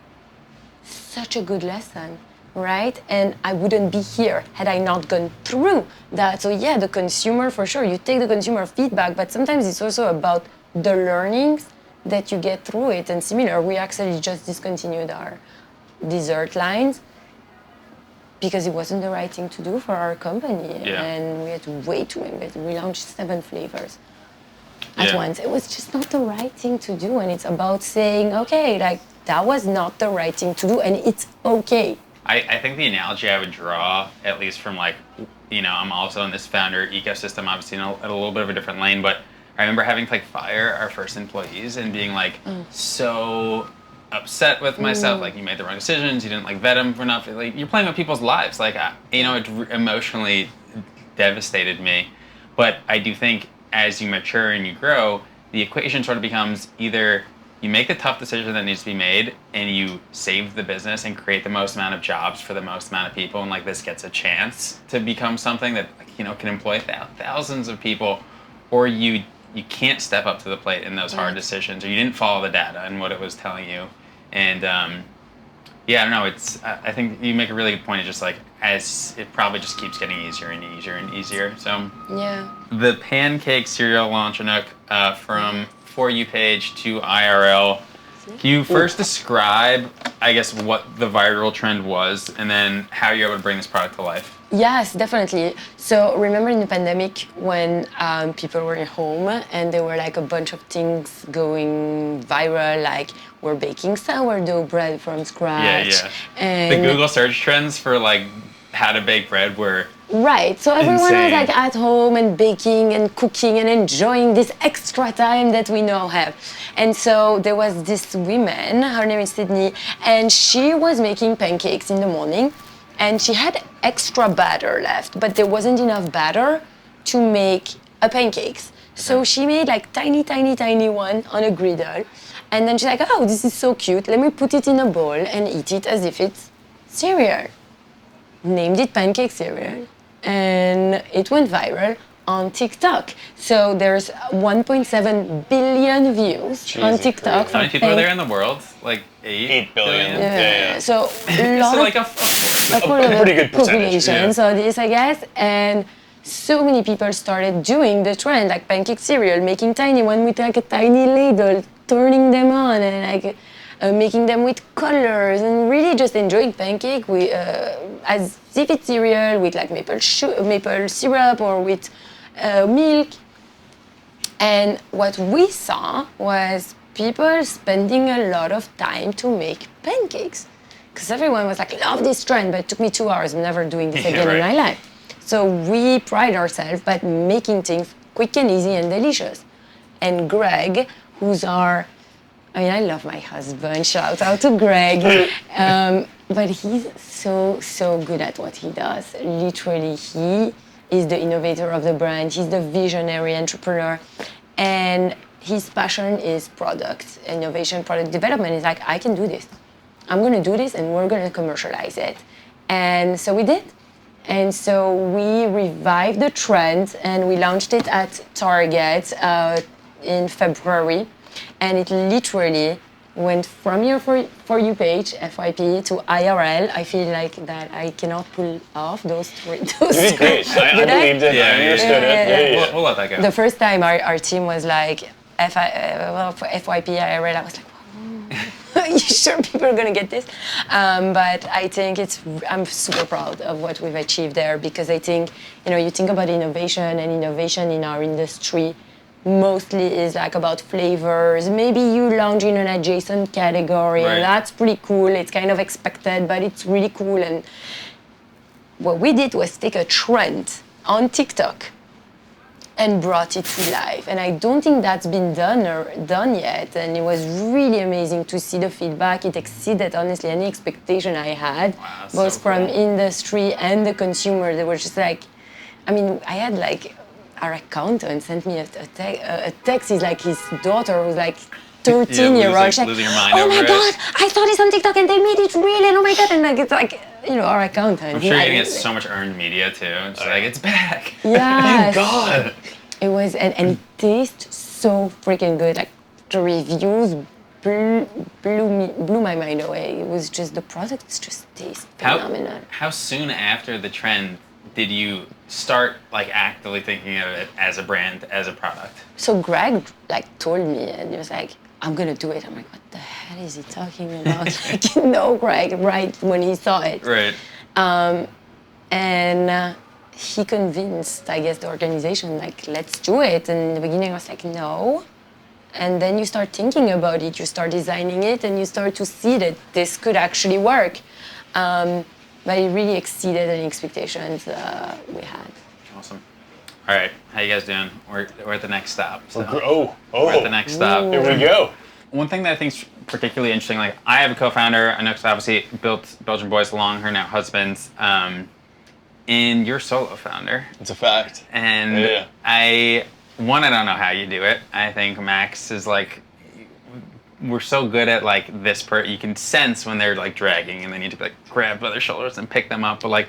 such a good lesson, right? And I wouldn't be here had I not gone through that. So yeah, the consumer, for sure, you take the consumer feedback, but sometimes it's also about the learnings that you get through it. And similar, we actually just discontinued our dessert lines because it wasn't the right thing to do for our company. Yeah. And we had way too many. We launched 7 flavors at once. It was just not the right thing to do. And it's about saying, okay, like, that was not the right thing to do, and it's okay. I think the analogy I would draw, at least from like, you know, I'm also in this founder ecosystem, obviously in a little bit of a different lane, but I remember having to like fire our first employees and being like so upset with myself, like, you made the wrong decisions, you didn't like vet them enough, like, you're playing with people's lives, like, you know, it emotionally devastated me. But I do think as you mature and you grow, the equation sort of becomes either you make the tough decision that needs to be made and you save the business and create the most amount of jobs for the most amount of people, and like this gets a chance to become something that, you know, can employ thousands of people, or you can't step up to the plate in those hard decisions, or you didn't follow the data and what it was telling you. And yeah, I don't know, it's I think you make a really good point. It's just like, as it probably just keeps getting easier and easier and easier. So Yeah. the pancake cereal launch, Anouck, from For You page to IRL. Can you first describe, I guess, what the viral trend was, and then how you're able to bring this product to life? Yes, definitely. So remember in the pandemic when people were at home and there were like a bunch of things going viral, like we're baking sourdough bread from scratch. Yeah. And The Google search trends for like how to bake bread were right. So everyone was insane. like at home and baking and cooking and enjoying this extra time that we now have. And so there was this woman, her name is Sydney, and she was making pancakes in the morning. And she had extra batter left, but there wasn't enough batter to make a pancakes. So she made like tiny one on a griddle. And then she's like, oh, this is so cute. Let me put it in a bowl and eat it as if it's cereal. Named it pancake cereal. And it went viral on TikTok. So there's 1.7 billion views on TikTok. How many people are there in the world? Like 8 billion. Yeah. So a So lot like of a pretty good percentage, population, yeah. so this, I guess, and so many people started doing the trend, like pancake cereal, making tiny one with like a tiny ladle, turning them on, and like making them with colors, and really just enjoying pancake as if it's cereal with like maple syrup or with milk. And what we saw was people spending a lot of time to make pancakes. Because everyone was like, love this trend, but it took me 2 hours. I'm never doing this again in my life. So we pride ourselves by making things quick and easy and delicious. And Greg, I love my husband, shout out to Greg. But he's so good at what he does. Literally, he He's the innovator of the brand. He's the visionary entrepreneur. And his passion is product innovation, product development. He's like, I can do this. I'm going to do this and we're going to commercialize it. And so we did. And so we revived the trend and we launched it at Target in February. And it literally went from your For You page, FYP, to IRL. I feel like that I cannot pull off those three. You did great. I believed it. Yeah, I understood it. Yeah. We'll let that go. The first time our team was like, for FYP, IRL, I was like, are you sure people are going to get this? But I think I'm super proud of what we've achieved there because I think, you think about innovation and innovation in our industry mostly is like about flavors. Maybe you launch in an adjacent category and that's pretty cool. It's kind of expected, but it's really cool. And what we did was take a trend on TikTok and brought it to life. And I don't think that's been done yet. And it was really amazing to see the feedback. It exceeded, honestly, any expectation I had, both from industry and the consumer. They were just like, I had like, our accountant sent me a text. He's like, his daughter was like 13-year-old. She's like, losing your mind oh over my it. God, I saw this on TikTok and they made it real. And oh my God. And like, it's like, our accountant. I'm sure you're going to get so much earned media too. It's like, it's back. Yeah. Thank God. It was, and it tastes so freaking good. Like, the reviews blew my mind away. It was just, the products just taste phenomenal. How soon after the trend did you start like actively thinking of it as a brand, as a product? So Greg like told me and he was like, I'm gonna do it. I'm like, what the hell is he talking about? Like, Greg, right when he saw it. Right. And he convinced, I guess, the organization, like, let's do it. And in the beginning I was like, no. And then you start thinking about it, you start designing it, and you start to see that this could actually work. But it really exceeded any expectations we had. Awesome. All right, how you guys doing? We're at the next stop. So We're at the next stop. Here we go. One thing that I think is particularly interesting, like I have a co-founder, Anouck obviously built Belgian Boys along her now husband's, and you're solo founder. It's a fact. And I don't know how you do it. I think Max is like, we're so good at like this you can sense when they're like dragging and then you have to like grab by their shoulders and pick them up. But like,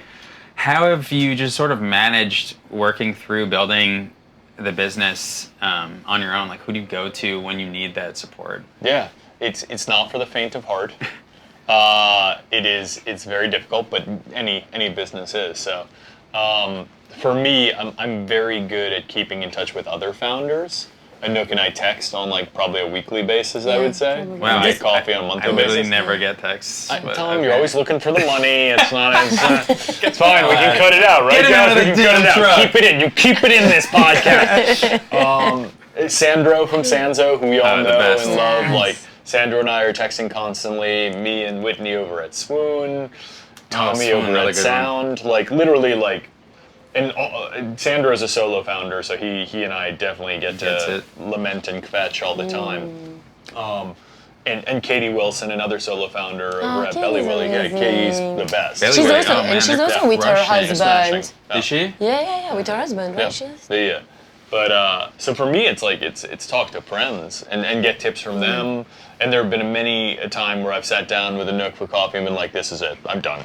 how have you just sort of managed working through building the business on your own? Like, who do you go to when you need that support? Yeah, it's not for the faint of heart. It's very difficult, but any business is. So for me, I'm very good at keeping in touch with other founders. Anouck and I text on like probably a weekly basis, I would say. Wow, We get coffee on a monthly basis. I literally never get texts. Tell him you're always looking for the money. It's not. It's fine. We can cut it out, right, Get it guys? out of We the can cut it damn out. truck. Keep it in. You keep it in this podcast. Sandro from Sanzo, who we all the know best. and love. Yes. Like Sandro and I are texting constantly. Me and Whitney over at Swoon. Tommy Swoon, over really at good Sound. Like literally like. And Sandro is a solo founder, so he and I definitely get to lament and kvetch all the time. And Katie Wilson, another solo founder over at Belly Katie's Willy. Yeah, amazing. Katie's the best. Belly She's Willy, also, oh, man, and she's they're also with her crushing it, smashing. husband. Is she? Yeah, with her husband, right? She is. Yeah. But so for me, it's like it's talk to friends and get tips from them. And there have been many a time where I've sat down with Anouck for coffee and been like, "This is it. I'm done.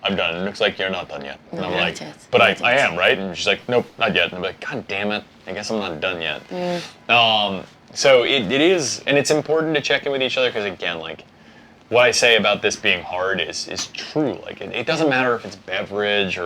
I'm done." And Anouk's like, "You're not done yet." And I'm Not like, yet. "But Not I yet. am, right?" And she's like, "Nope, not yet." And I'm like, "God damn it. I guess I'm not done yet." So it is, and it's important to check in with each other because again, like what I say about this being hard is true. Like it doesn't matter if it's beverage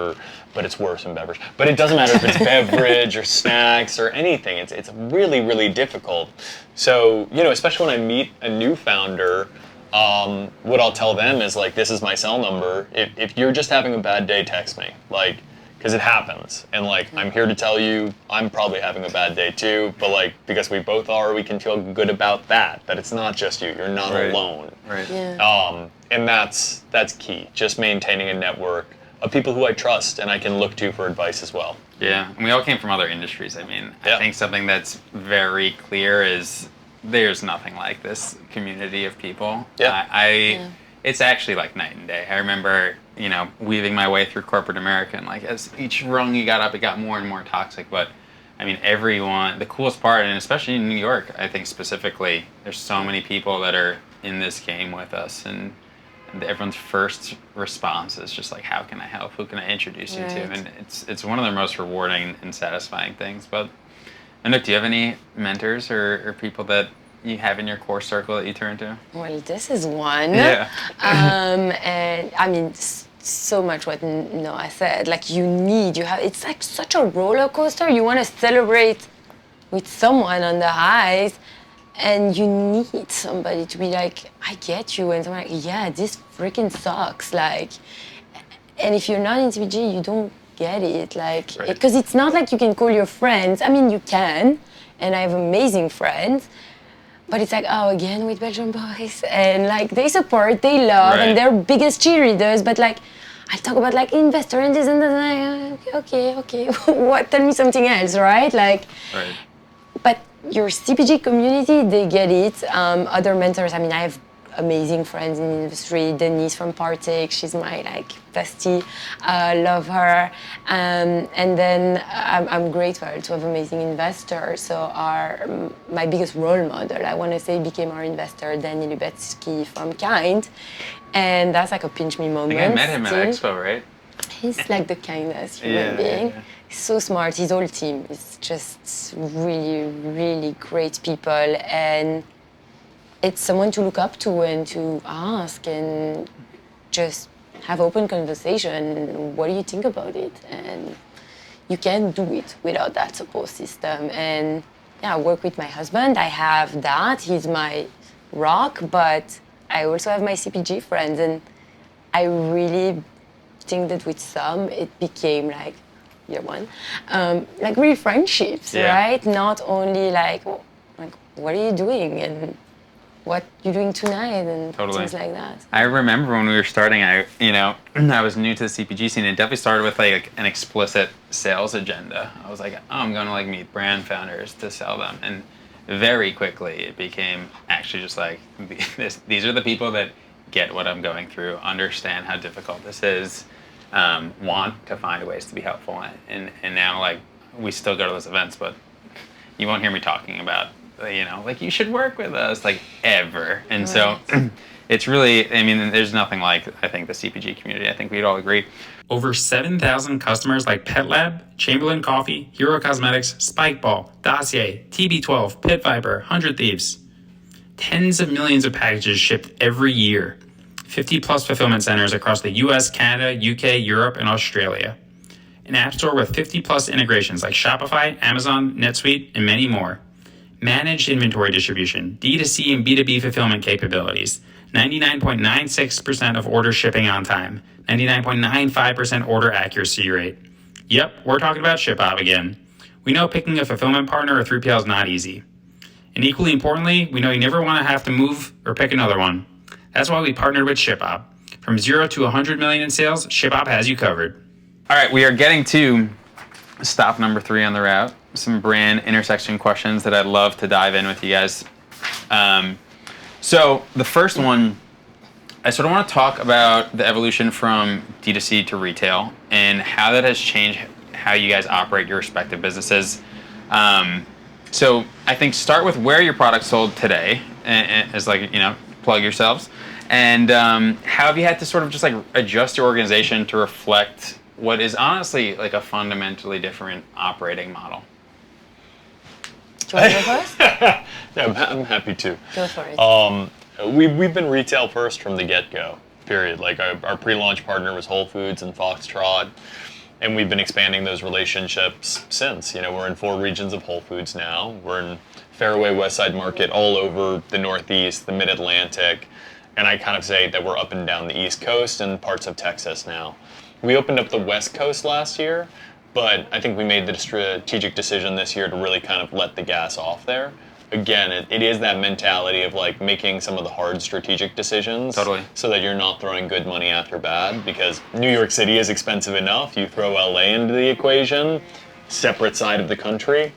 but it's worse in beverage. But it doesn't matter if it's beverage or snacks or anything. It's really, really difficult. So, especially when I meet a new founder, what I'll tell them is like, this is my cell number. If you're just having a bad day, text me. Like, because it happens. And like, I'm here to tell you, I'm probably having a bad day too. But like, because we both are, we can feel good about that it's not just you. You're not alone. Right. Yeah. And that's key. Just maintaining a network of people who I trust and I can look to for advice as well. Yeah, and we all came from other industries. I mean, Yeah. I think something that's very clear is there's nothing like this community of people. Yeah. It's actually like night and day. I remember, weaving my way through corporate America, and like as each rung you got up, it got more and more toxic. But I mean, the coolest part, and especially in New York, I think specifically, there's so many people that are in this game with us, and everyone's first response is just like, how can I help? Who can I introduce you to? And it's one of the most rewarding and satisfying things. But Anouck, do you have any mentors or people that you have in your core circle that you turn to? Well, this is one. Yeah. And I mean, so much what Noah said. Like it's like such a roller coaster. You want to celebrate with someone on the highs, and you need somebody to be like, I get you, and someone like, yeah, this freaking sucks. Like, and if you're not in CPG, you don't get it. Like, because it's not like you can call your friends. I mean, you can, and I have amazing friends. But it's like, oh, again with Belgian Boys. And like, they support, they love, and they're biggest cheerleaders. But like, I talk about like investor and this and that. Okay. What? Tell me something else, right? Like, but your CPG community, they get it. Other mentors, I mean, I have amazing friends in the industry. Denise from Partake, she's my like bestie. Love her. And then I'm grateful to have amazing investors. So my biggest role model, I want to say, became our investor, Danny Lubetsky from Kind. And that's like a pinch me moment. I think I met him at Expo, right? He's like the kindest human being. Yeah. He's so smart. His whole team is just really, really great people. And it's someone to look up to and to ask and just have open conversation. What do you think about it? And you can't do it without that support system. And yeah, I work with my husband. I have that. He's my rock, but I also have my CPG friends. And I really think that with some, it became like, year one, like real friendships, right? Not only like, what are you doing? And what you're doing tonight and things like that. I remember when we were starting, I was new to the CPG scene, and it definitely started with like an explicit sales agenda. I was like, oh, I'm going to like meet brand founders to sell them, and very quickly it became actually just like, these are the people that get what I'm going through, understand how difficult this is, want to find ways to be helpful, and now like we still go to those events, but you won't hear me talking about like you should work with us like ever. And so it's really, I mean, there's nothing like, I think, the CPG community. I think we'd all agree. Over 7,000 customers like Pet Lab, Chamberlain Coffee, Hero Cosmetics, Spikeball, Dossier, TB12, Pit Viper, 100 Thieves. Tens of millions of packages shipped every year. 50 plus fulfillment centers across the US, Canada, UK, Europe, and Australia. An app store with 50 plus integrations like Shopify, Amazon, NetSuite, and many more. Managed inventory distribution, D2C and B2B fulfillment capabilities, 99.96% of orders shipping on time, 99.95% order accuracy rate. Yep, we're talking about ShipHop again. We know picking a fulfillment partner or 3PL is not easy. And equally importantly, we know you never want to have to move or pick another one. That's why we partnered with ShipHop. From 0 to 100 million in sales, ShipHop has you covered. All right, we are getting to stop number 3 on the route. Some brand intersection questions that I'd love to dive in with you guys. So the first one, I sort of want to talk about the evolution from D2C to retail and how that has changed how you guys operate your respective businesses. So I think start with where your product's sold today, as like, plug yourselves. And how have you had to sort of just like adjust your organization to reflect what is honestly like a fundamentally different operating model? Do you want to go first? Yeah, I'm happy to. Go for it. We've been retail first from the get-go, period. Like our pre-launch partner was Whole Foods and Foxtrot, and we've been expanding those relationships since. We're in 4 regions of Whole Foods now. We're in Fairway, Westside Market, all over the Northeast, the Mid-Atlantic, and I kind of say that we're up and down the East Coast and parts of Texas now. We opened up the West Coast last year, but I think we made the strategic decision this year to really kind of let the gas off there. Again, it is that mentality of like making some of the hard strategic decisions. Totally. So that you're not throwing good money after bad, because New York City is expensive enough. You throw LA into the equation, separate side of the country.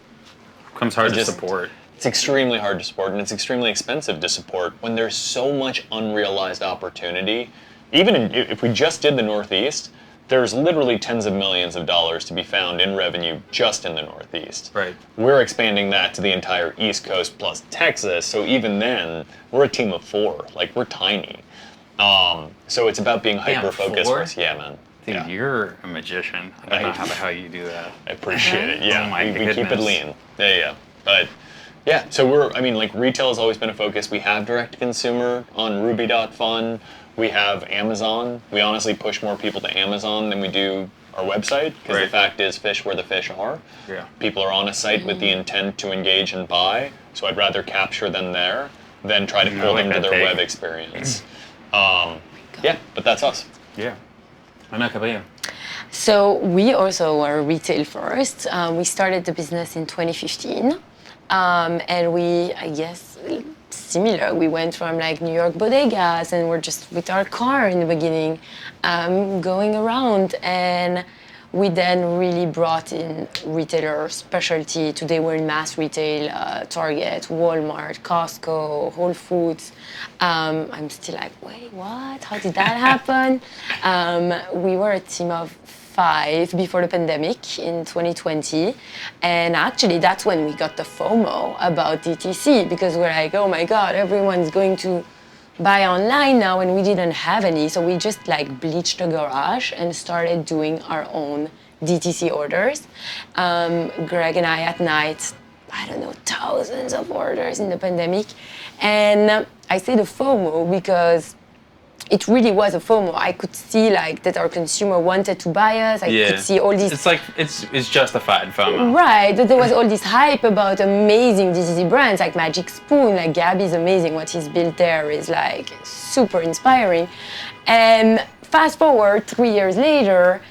Becomes hard to support. It's extremely hard to support, and it's extremely expensive to support when there's so much unrealized opportunity if we just did the Northeast, there's literally tens of millions of dollars to be found in revenue just in the Northeast. Right. We're expanding that to the entire East Coast plus Texas, so even then, we're a team of 4. Like, we're tiny. So it's about being hyper-focused. 4? Yeah, man. Dude, Yeah. you're a magician. I don't know how the hell you do that. I appreciate it. Yeah, Oh my we keep it goodness. lean. Yeah. But yeah, so retail has always been a focus. We have direct-to-consumer on Ruby.fun. We have Amazon. We honestly push more people to Amazon than we do our website, because the fact is, fish where the fish are. Yeah. People are on a site with the intent to engage and buy, so I'd rather capture them there than try to pull them to their web experience. Yeah, but that's us. Yeah. Anouck, how about you? So we also were retail first. We started the business in 2015. And we, I guess, similar. We went from like New York bodegas and we're just with our car in the beginning, going around. And we then really brought in retailer specialty. Today we're in mass retail, Target, Walmart, Costco, Whole Foods. I'm still like, wait, what? How did that happen? We were a team of 5 before the pandemic in 2020. And actually that's when we got the FOMO about DTC, because we're like, oh my God, everyone's going to buy online now, and we didn't have any. So we just like bleached the garage and started doing our own DTC orders. Greg and I at night, I don't know, thousands of orders in the pandemic. And I say the FOMO because it really was a FOMO. I could see like that our consumer wanted to buy us. I could see all these. It's like it's justified FOMO. Right, that there was all this hype about amazing DTC brands like Magic Spoon. Like Gabby's amazing. What he's built there is like super inspiring. And fast forward 3 years later,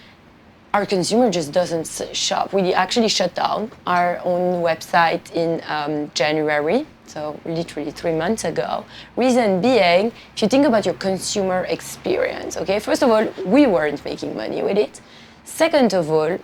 our consumer just doesn't shop. We actually shut down our own website in January. So literally 3 months ago. Reason being, if you think about your consumer experience, okay? First of all, we weren't making money with it. Second of all,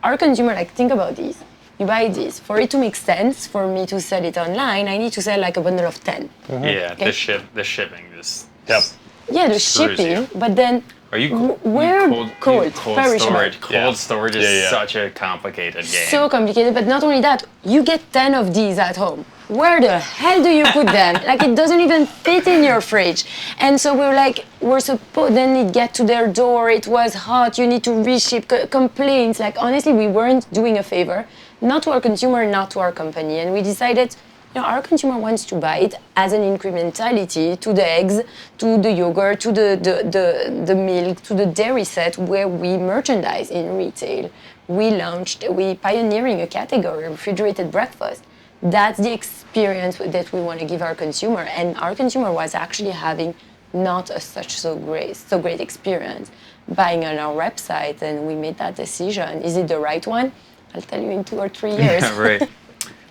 our consumer, like, think about this. You buy this. For it to make sense for me to sell it online, I need to sell like a bundle of 10. Yeah, Okay? the shipping just. Yep. Yeah, the Screws shipping, you. but then Are you we're cold, very storage? smart. Cold storage is Yeah. such a complicated game. So complicated, but not only that, you get 10 of these at home. Where the hell do you put them? Like, it doesn't even fit in your fridge. And so we're supposed, then it get to their door, it was hot, you need to reship, complaints. Like, honestly, we weren't doing a favor, not to our consumer, not to our company. And we decided, our consumer wants to buy it as an incrementality to the eggs, to the yogurt, to the milk, to the dairy set where we merchandise in retail. We pioneering a category, refrigerated breakfast. That's the experience that we want to give our consumer. And our consumer was actually having not so great experience buying on our website, and we made that decision. Is it the right one? I'll tell you in 2 or 3 years. Yeah, right.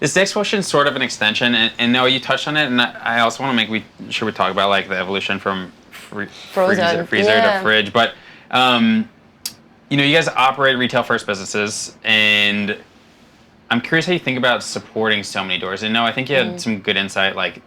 This next question is sort of an extension, and Noah, you touched on it, and I also want to make sure we talk about like the evolution from freezer to fridge. But you guys operate retail first businesses, and I'm curious how you think about supporting so many doors. And no, I think you had some good insight. Like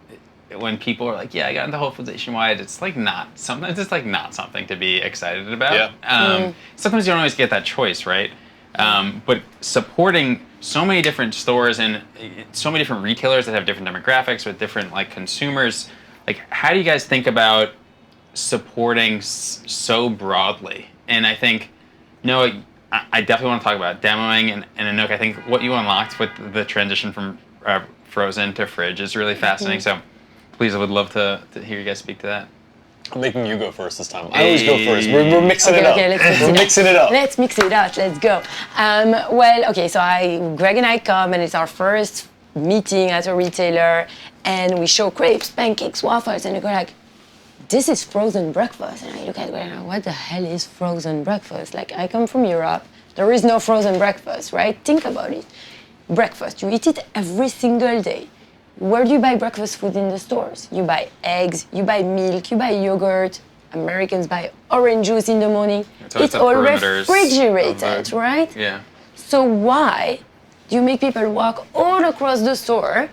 when people are like, "Yeah, I got into Whole Foods nationwide," it's like sometimes it's like not something to be excited about. Yeah. Sometimes you don't always get that choice, right? But supporting so many different stores and so many different retailers that have different demographics with different like consumers, like how do you guys think about supporting so broadly? And I think, no, I definitely want to talk about demoing and Anouck, I think what you unlocked with the transition from frozen to fridge is really fascinating. So please, I would love to hear you guys speak to that. I'm making you go first this time. I always go first. We're mixing it up. We're mixing it up. Let's mix it up. Let's go. So Greg and I come, and it's our first meeting as a retailer, and we show crepes, pancakes, waffles, and they go like, "This is frozen breakfast." And I look at Greg and I'm like, "What the hell is frozen breakfast?" Like, I come from Europe. There is no frozen breakfast, right? Think about it. Breakfast, you eat it every single day. Where do you buy breakfast food in the stores? You buy eggs, you buy milk, you buy yogurt. Americans buy orange juice in the morning. It's all refrigerated, right? Yeah. So why do you make people walk all across the store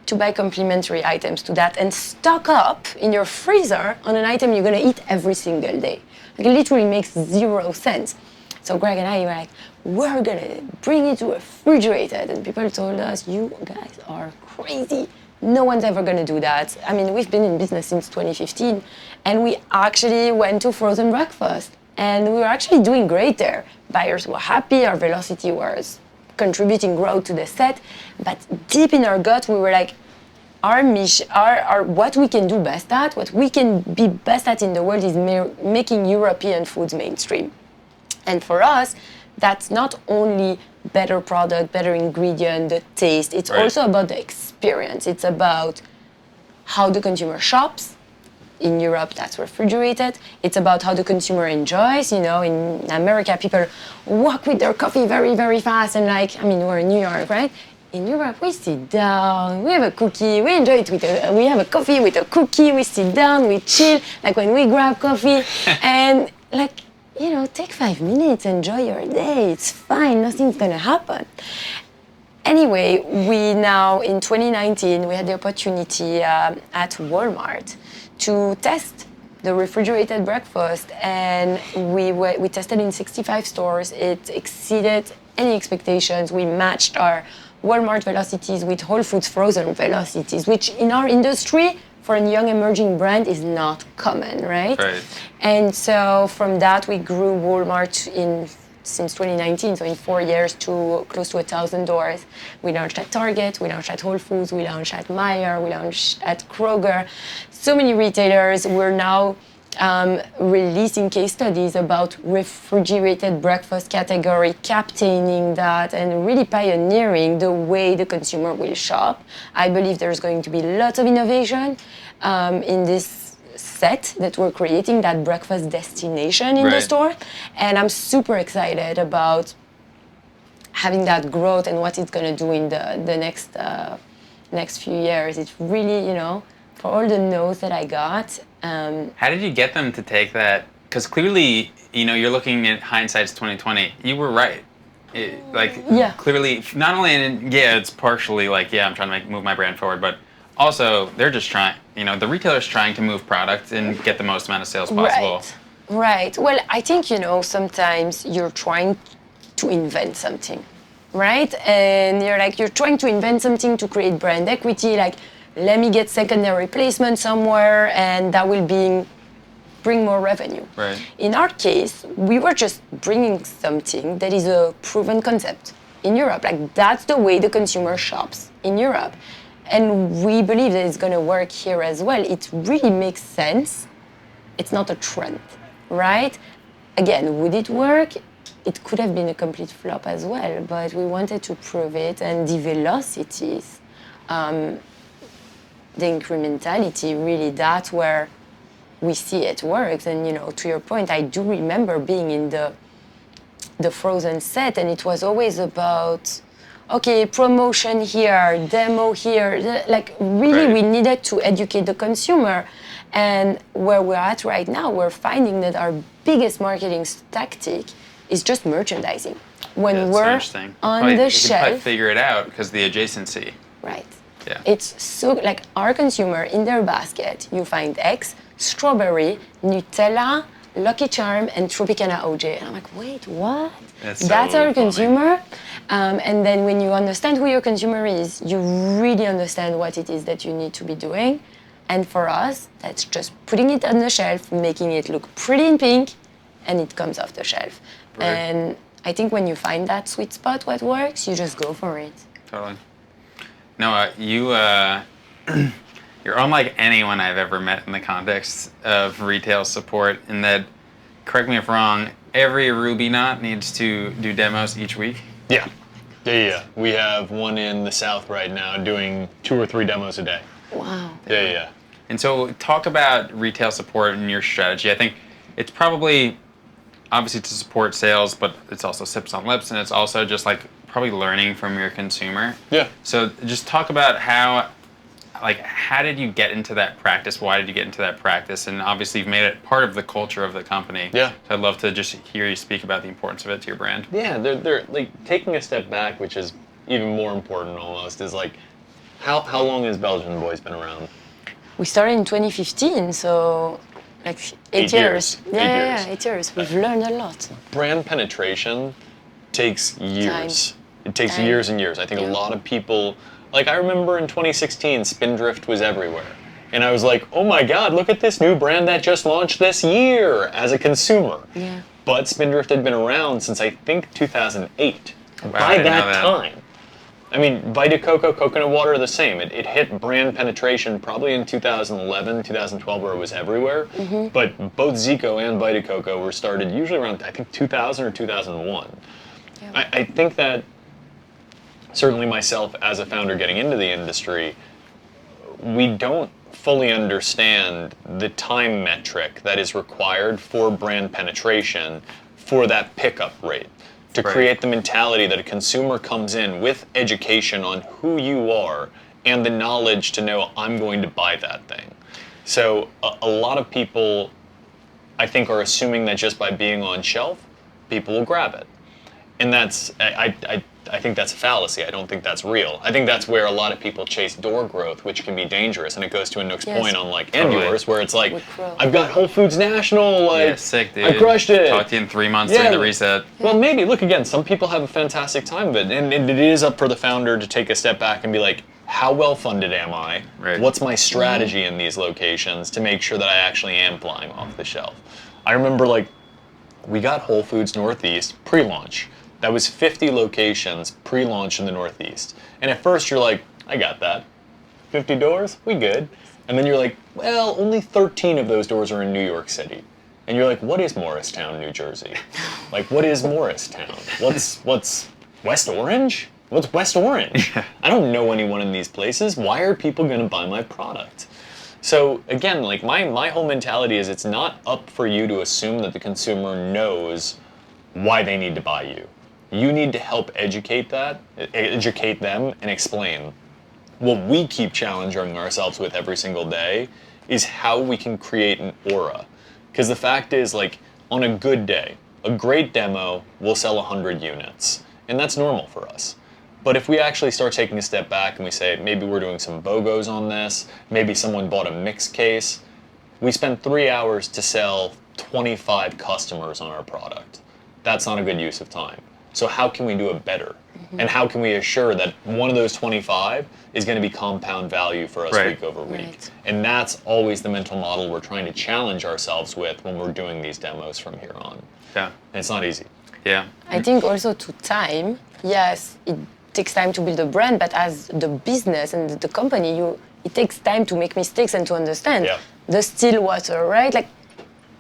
to buy complementary items to that and stock up in your freezer on an item you're going to eat every single day. Like, it literally makes zero sense. So Greg and I were like, we're going to bring it to refrigerated. And people told us, you guys are crazy. No one's ever going to do that. I mean, we've been in business since 2015, and we actually went to frozen breakfast. And we were actually doing great there. Buyers were happy, our velocity was contributing growth to the set. But deep in our gut, we were like, our mission, what we can do best at, what we can be best at in the world is making European foods mainstream. And for us, that's not only better product, better ingredient, the taste. It's also about the experience. It's about how the consumer shops. In Europe, that's refrigerated. It's about how the consumer enjoys. You know, in America, people walk with their coffee very, very fast. And like, I mean, we're in New York, right? In Europe, we sit down, we have a cookie, we enjoy it we have a coffee with a cookie, we sit down, we chill, like when we grab coffee, and like, you know, take 5 minutes, enjoy your day, it's fine, nothing's gonna happen. Anyway, we now, in 2019, we had the opportunity at Walmart to test the refrigerated breakfast, and we tested in 65 stores. It exceeded any expectations. We matched our Walmart velocities with Whole Foods frozen velocities, which in our industry, for a young emerging brand, is not common, right? And so from that, we grew Walmart since 2019, so in 4 years, to close to 1,000 doors. We launched at Target, we launched at Whole Foods, we launched at Meijer, we launched at Kroger. So many retailers. We're now releasing case studies about refrigerated breakfast category, captaining that, and really pioneering the way the consumer will shop. I believe there's going to be lots of innovation in this set that we're creating, that breakfast destination in the store. And I'm super excited about having that growth and what it's going to do in the next few years. It's really, you know, for all the no's that I got. How did you get them to take that? Because clearly, you know, you're looking at hindsight's 2020. You were right. Clearly, not only it's partially like, I'm trying to move my brand forward, but also they're just trying, you know, the retailer's trying to move product and get the most amount of sales possible. Right. Well, I think, you know, sometimes you're trying to invent something, right? And you're trying to invent something to create brand equity, like, let me get secondary placement somewhere, and that will bring more revenue. In our case, we were just bringing something that is a proven concept in Europe. Like, that's the way the consumer shops in Europe. And we believe that it's going to work here as well. It really makes sense. It's not a trend, right? Again, would it work? It could have been a complete flop as well, but we wanted to prove it, and the velocities, the incrementality, really, that's where we see it works. And, you know, to your point, I do remember being in the frozen set, and it was always about, okay, promotion here, demo here. Like, really, we needed to educate the consumer. And where we're at right now, we're finding that our biggest marketing tactic is just merchandising. When we're on the shelf, you can probably figure it out because the adjacency. Right. Yeah. It's so, like, our consumer, in their basket, you find X, strawberry, Nutella, Lucky Charm, and Tropicana OJ. And I'm like, wait, what? That's our consumer. And then when you understand who your consumer is, you really understand what it is that you need to be doing. And for us, that's just putting it on the shelf, making it look pretty in pink, and it comes off the shelf. And I think when you find that sweet spot, what works, you just go for it. Totally. No, you're unlike anyone I've ever met in the context of retail support, in that, correct me if wrong, every Ruby knot needs to do demos each week? Yeah. We have one in the South right now doing 2 or 3 demos a day. Wow. Yeah. And so talk about retail support and your strategy. I think it's probably, obviously, to support sales, but it's also sips on lips, and it's also just like probably learning from your consumer. Yeah. So just talk about how did you get into that practice? Why did you get into that practice? And obviously you've made it part of the culture of the company. Yeah. So I'd love to just hear you speak about the importance of it to your brand. Yeah, they're like taking a step back, which is even more important almost, is like, How long has Belgian Boys been around? We started in 2015, so like 8 years. Yeah, 8 years. We've learned a lot. Brand penetration takes years. Time. It takes Time. years and years. I think a lot of people, like I remember in 2016, Spindrift was everywhere. And I was like, oh my God, look at this new brand that just launched this year as a consumer. Yeah. But Spindrift had been around since I think 2008. Wow, I By didn't know that that. time. I mean, Vita Coco, coconut water, the same. It hit brand penetration probably in 2011, 2012, where it was everywhere. But both Zico and Vita Coco were started usually around, I think, 2000 or 2001. Yeah. I think that certainly myself as a founder getting into the industry, we don't fully understand the time metric that is required for brand penetration for that pickup rate. To Right. create the mentality that a consumer comes in with education on who you are and the knowledge to know I'm going to buy that thing. So a lot of people, I think, are assuming that just by being on shelf, people will grab it. And that's, I think that's a fallacy. I don't think that's real. I think that's where a lot of people chase door growth, which can be dangerous. And it goes to Anouck's Yes. point on like, and Totally. yours, where it's like, With growth. I've got Whole Foods National, like, Yeah, sick, dude. I crushed it. Talk to you in 3 months Yeah. during the reset. Well, maybe. Look, again, some people have a fantastic time of it. And it is up for the founder to take a step back and be like, how well funded am I? Right. What's my strategy in these locations to make sure that I actually am flying off the shelf? I remember, like, we got Whole Foods Northeast pre-launch. That was 50 locations pre-launch in the Northeast. And at first you're like, I got that. 50 doors? We good. And then you're like, well, only 13 of those doors are in New York City. And you're like, what is Morristown, New Jersey? Like, what is Morristown? What's West Orange? What's West Orange? I don't know anyone in these places. Why are people going to buy my product? So again, like my whole mentality is it's not up for you to assume that the consumer knows why they need to buy you. You need to help educate them and explain. What we keep challenging ourselves with every single day is how we can create an aura. Because the fact is, like, on a good day, a great demo will sell 100 units. And that's normal for us. But if we actually start taking a step back and we say, maybe we're doing some BOGOs on this, maybe someone bought a mixed case, we spent 3 hours to sell 25 customers on our product. That's not a good use of time. So how can we do it better? And how can we assure that one of those 25 is going to be compound value for us Right. week over week? Right. And that's always the mental model we're trying to challenge ourselves with when we're doing these demos from here on. Yeah. And it's not easy. Yeah. I think also to time, yes, it takes time to build a brand, but as the business and the company, it takes time to make mistakes and to understand. Yeah. The still water, right? Like,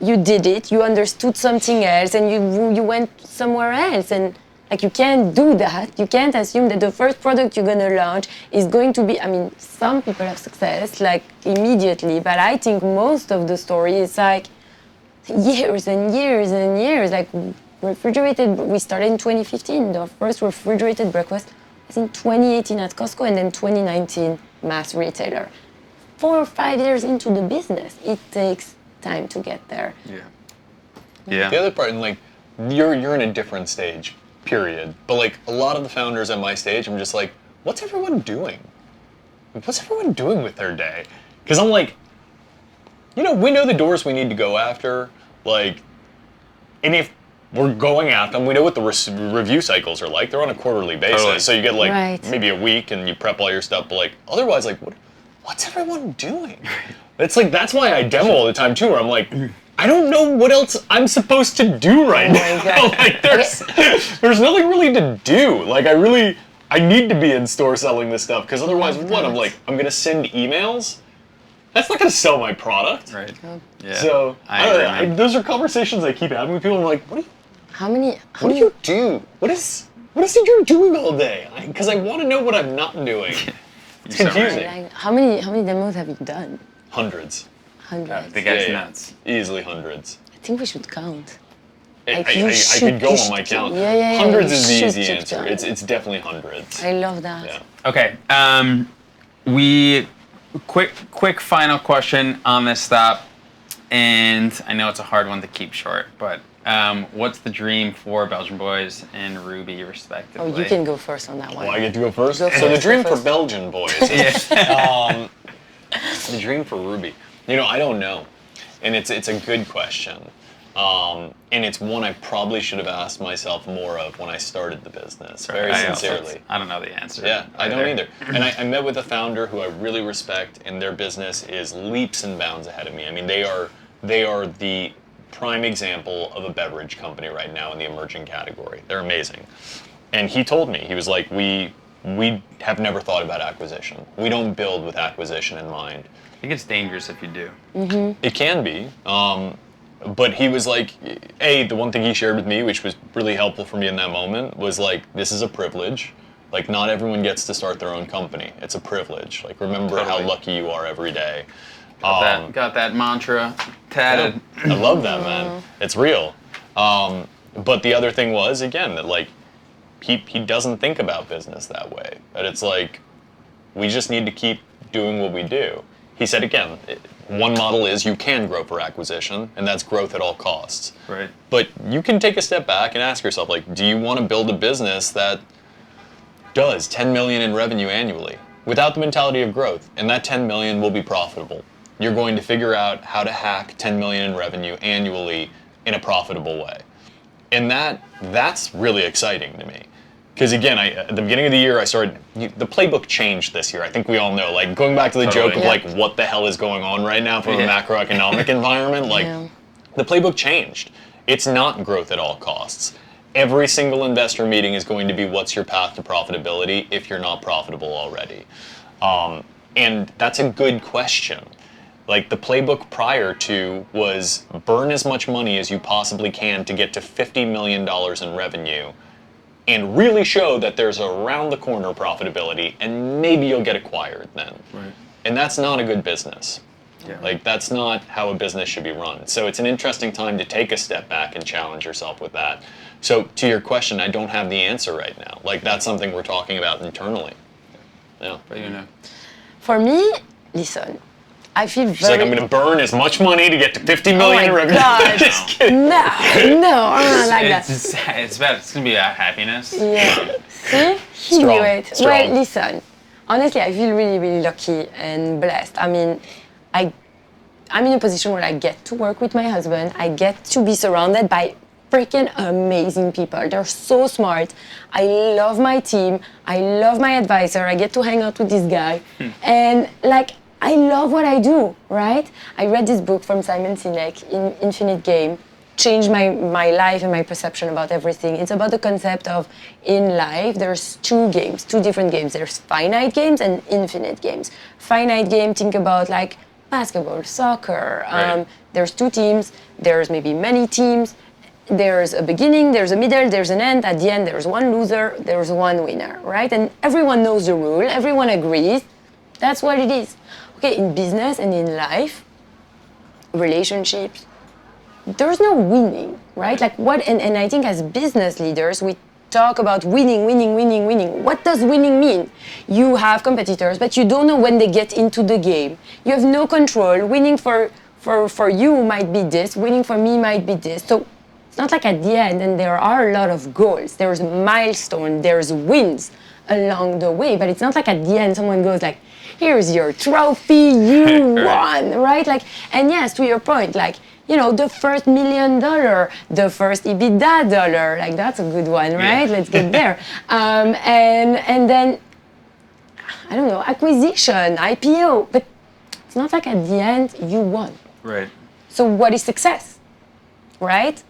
you did it, you understood something else, and you went somewhere else, and like you can't do that. You can't assume that the first product you're gonna launch is going to be. I mean, some people have success like immediately, but I think most of the story is like years and years and years. Like refrigerated, we started in 2015. The first refrigerated breakfast was in 2018 at Costco, and then 2019 mass retailer. 4 or 5 years into the business, it takes time to get there. Yeah. Yeah. The other part, and like, you're in a different stage, period. But like, a lot of the founders at my stage, I'm just like, what's everyone doing? What's everyone doing with their day? Because I'm like, we know the doors we need to go after, like, and if we're going after them, we know what the review cycles are like. They're on a quarterly basis, Totally. so you get like Right. maybe a week and you prep all your stuff. But like, otherwise, like, what's everyone doing? It's like, that's why I demo all the time too, where I'm like, I don't know what else I'm supposed to do right now. God. Like, there's nothing really to do. Like, I need to be in store selling this stuff, because otherwise, Love what? that. I'm like, I'm gonna send emails? That's not gonna sell my product. Right. Yeah. So, I I don't agree, know, man. those are conversations I keep having with people. I'm like, what How many? do you do? What is it you're doing all day? Because I want to know what I'm not doing. It's so right. confusing. Like, how many demos have you done? Hundreds. Hundreds. The guy's Yeah. nuts. Easily hundreds. I think we should count. I Like, you could should- go you on my should- count. yeah, Hundreds you is the should easy keep answer. going. It's definitely hundreds. I love that. Yeah. Okay. Quick final question on this stop, and I know it's a hard one to keep short, but What's the dream for Belgian Boys and Ruby, respectively? Oh, you can go first on that one. Oh, I get to go first? Go So first, the dream go for first. Belgian Boys. The dream for Ruby. I don't know. And it's a good question. And it's one I probably should have asked myself more of when I started the business, very sincerely. I don't know the answer. Yeah, I don't either. And I met with a founder who I really respect, and their business is leaps and bounds ahead of me. I mean, they are the prime example of a beverage company right now in the emerging category. They're amazing. And he told me, he was like, we have never thought about acquisition. We don't build with acquisition in mind. I think it's dangerous if you do. It can be. But he was like, the one thing he shared with me, which was really helpful for me in that moment, was like, this is a privilege. Like, not everyone gets to start their own company. It's a privilege. Like, remember how lucky you are every day. Got that mantra tatted. I love that, man. It's real. But the other thing was, again, that like, he doesn't think about business that way. That it's like, we just need to keep doing what we do. He said, again, one model is you can grow for acquisition, and that's growth at all costs. Right. But you can take a step back and ask yourself, like, do you want to build a business that does 10 million in revenue annually without the mentality of growth? And that 10 million will be profitable. You're going to figure out how to hack 10 million in revenue annually in a profitable way. And that's really exciting to me. Because again, at the beginning of the year, the playbook changed this year. I think we all know, like going back to the joke of like, what the hell is going on right now from a macroeconomic environment, like the playbook changed. It's not growth at all costs. Every single investor meeting is going to be, what's your path to profitability if you're not profitable already? And that's a good question. Like the playbook prior to was burn as much money as you possibly can to get to $50 million in revenue and really show that there's around the corner profitability, and maybe you'll get acquired then. Right. And that's not a good business. Yeah. Like that's not how a business should be run. So it's an interesting time to take a step back and challenge yourself with that. So to your question, I don't have the answer right now. Like that's something we're talking about internally. Yeah. But For me, listen, I feel very... She's like, I'm going to burn as much money to get to 50 million in revenue. God. Just kidding. No, I'm not like that. It's gonna be about happiness. Yeah. See? He Strong. knew it. Strong. Well, listen. Honestly, I feel really, really lucky and blessed. I mean, I'm in a position where I get to work with my husband. I get to be surrounded by freaking amazing people. They're so smart. I love my team. I love my advisor. I get to hang out with this guy. And like, I love what I do, right? I read this book from Simon Sinek, Infinite Game, changed my life and my perception about everything. It's about the concept of, in life, there's two different games. There's finite games and infinite games. Finite game, think about like basketball, soccer. Right. There's two teams, there's maybe many teams. There's a beginning, there's a middle, there's an end. At the end, there's one loser, there's one winner, right? And everyone knows the rule, everyone agrees. That's what it is. Okay, in business and in life, relationships, there's no winning, right? Like what, and I think as business leaders, we talk about winning. What does winning mean? You have competitors, but you don't know when they get into the game. You have no control. Winning for you might be this, winning for me might be this. So it's not like at the end, and there are a lot of goals. There's milestones, there's wins along the way, but it's not like at the end someone goes like, here's your trophy, you won, right? Like, and yes, to your point, like, you know, the first $1 million, the first EBITDA dollar, like that's a good one, right? Let's get there. And then, I don't know, acquisition, IPO, but it's not like at the end you won. Right. So what is success, right?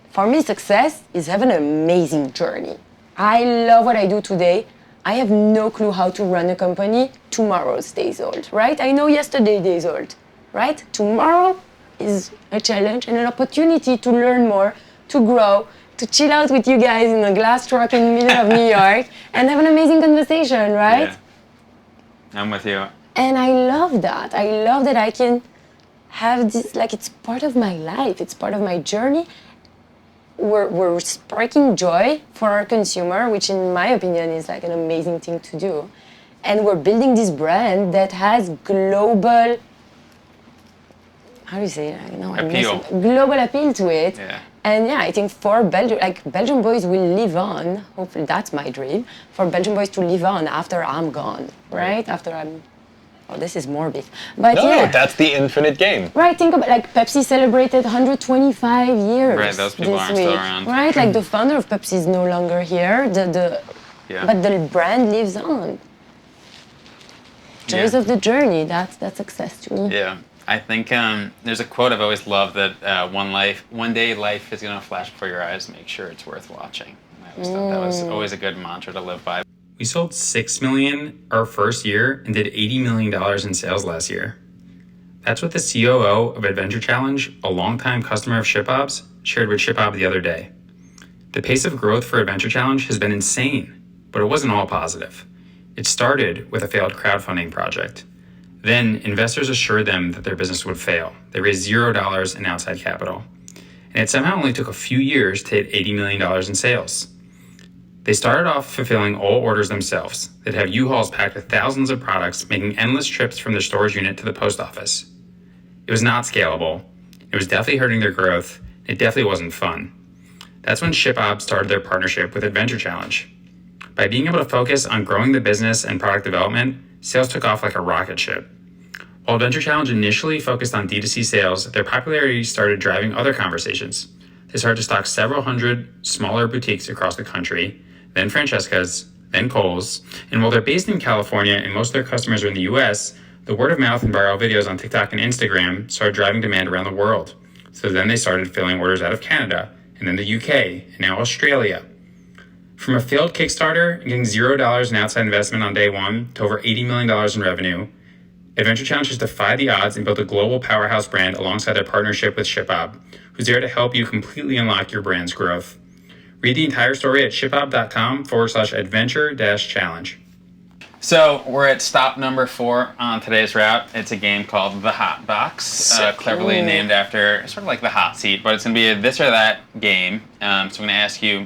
For me, success is having an amazing journey. I love what I do today. I have no clue how to run a company tomorrow's days old, right? I know yesterday days old, right? Tomorrow is a challenge and an opportunity to learn more, to grow, to chill out with you guys in a glass truck in the middle of New York and have an amazing conversation, right? Yeah. I'm with you. And I love that. I love that I can have this, like it's part of my life, it's part of my journey. We're sparking joy for our consumer, which in my opinion is like an amazing thing to do. And we're building this brand that has global how do you say it? No, Appeal. Global appeal to it. Yeah. And yeah, I think for Belgian Boys will live on. Hopefully, that's my dream. For Belgian Boys to live on after I'm gone, right? After I'm. Oh, this is morbid. But No, yeah. that's the infinite game. Right, think about like Pepsi celebrated 125 years. Right, those people this aren't still week. around. Right, like the founder of Pepsi is no longer here. Yeah. But the brand lives on. Joys Yeah. of the journey. That's success to me. Yeah, I think there's a quote I've always loved that one day life is gonna flash before your eyes. Make sure it's worth watching. I always thought that was always a good mantra to live by. We sold 6 million our first year and did $80 million in sales last year. That's what the COO of Adventure Challenge, a longtime customer of ShipOb's, shared with ShipOb the other day. The pace of growth for Adventure Challenge has been insane, but it wasn't all positive. It started with a failed crowdfunding project. Then investors assured them that their business would fail. They raised $0 in outside capital. And it somehow only took a few years to hit $80 million in sales. They started off fulfilling all orders themselves. They'd have U-Hauls packed with thousands of products, making endless trips from their storage unit to the post office. It was not scalable. It was definitely hurting their growth. It definitely wasn't fun. That's when ShipOb started their partnership with Adventure Challenge. By being able to focus on growing the business and product development, sales took off like a rocket ship. While Adventure Challenge initially focused on D2C sales, their popularity started driving other conversations. They started to stock several hundred smaller boutiques across the country, then Francesca's, then Kohl's, and while they're based in California and most of their customers are in the US, the word of mouth and viral videos on TikTok and Instagram started driving demand around the world. So then they started filling orders out of Canada, and then the UK, and now Australia. From a failed Kickstarter and getting $0 in outside investment on day one to over $80 million in revenue, Adventure Challenge has defied the odds and built a global powerhouse brand alongside their partnership with ShipOb, who's there to help you completely unlock your brand's growth. Read the entire story at shipob.com/adventure-challenge. So we're at stop number 4 on today's route. It's a game called the Hot Box, cleverly named after sort of like the hot seat, but it's going to be a this or that game. So I'm going to ask you,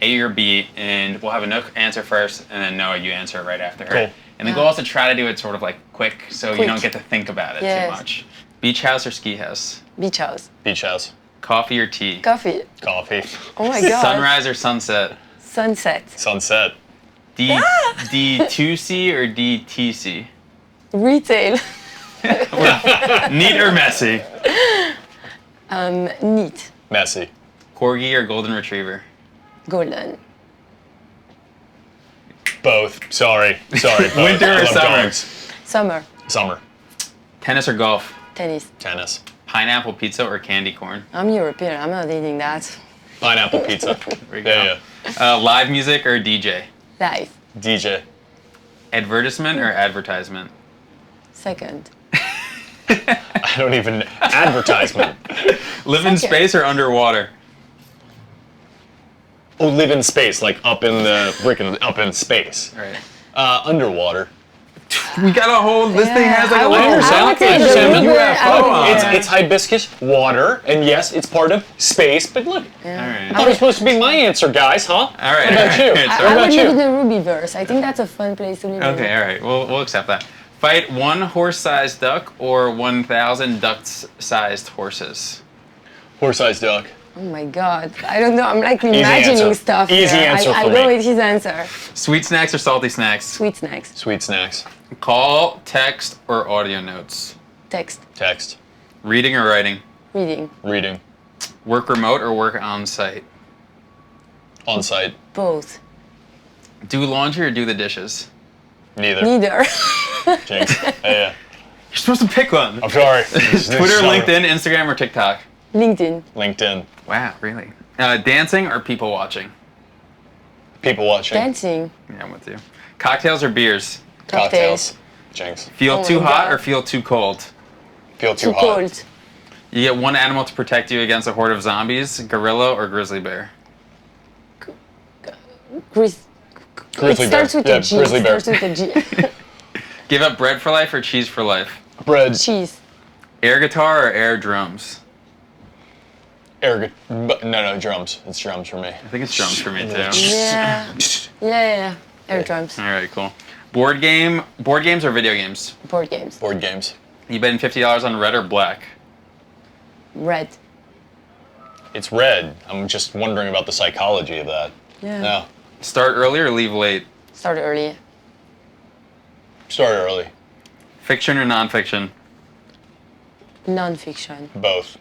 A or B, and we'll have Anouck answer first, and then Noah, you answer right after her. Cool. And the goal is to try to do it sort of like quick, so you Quick. don't get to think about it Yes. too much. Beach house or ski house? Beach house. Beach house. Coffee or tea? Coffee. Coffee. Oh my god. Sunrise or sunset? Sunset. Sunset. D2C or DTC? Retail. Neat or messy? Neat. Messy. Corgi or golden retriever? Golden. Both. Sorry. Both. Winter I or love summer? dogs. Summer. Summer. Tennis or golf? Tennis. Tennis. Pineapple pizza or candy corn? I'm European. I'm not eating that. Pineapple pizza. There you go. Yeah. Live music or DJ? Life. DJ. Advertisement or advertisement? Second. I don't even. Advertisement. Live in Second. space or underwater? Oh, live in space, like up in space. Right. Underwater. We got a whole. This thing has like I a would- little I would take the salmon river. UFO on Yeah. it. It's hibiscus, water, and yes, it's part of space, but look. All right. That was supposed to be my answer, guys, huh? All right. What about you? all right, What I about would live in you? the Rubyverse. I think that's a fun place to live in. Okay. All right. We'll accept that. Fight one horse-sized duck or 1,000 duck-sized horses. Horse-sized duck. Oh my god. I don't know. I'm like answer. imagining stuff Easy here. answer I for go me. with his answer. Sweet snacks or salty snacks? Sweet snacks. Sweet snacks. Call, text, or audio notes? Text. Text. Reading or writing? Reading. Reading. Work remote or work on site? On site. Both. Do laundry or do the dishes? Neither. Neither. Jinx. Yeah. You're supposed to pick one. I'm sorry. Twitter, LinkedIn, Instagram, or TikTok? LinkedIn. LinkedIn. Wow, really? Dancing or people watching? People watching. Dancing. Yeah, I'm with you. Cocktails or beers? Cocktails. Jinx. Feel Oh too my hot God. or feel too cold? Feel Too hot. cold. You get one animal to protect you against a horde of zombies, gorilla or grizzly bear? Grizzly Grizzly it bear. starts with Yeah, a G. grizzly bear. It starts with a G. Give up bread for life or cheese for life? Bread. Cheese. Air guitar or air drums? No, drums. It's drums for me. I think it's drums for me too. Yeah. Air drums. All right, cool. Board games or video games? Board games. Board games. You betting $50 on red or black? Red. It's red. I'm just wondering about the psychology of that. Yeah. No. Start early or leave late? Start early. Start early. Fiction or nonfiction? Non-fiction. Both.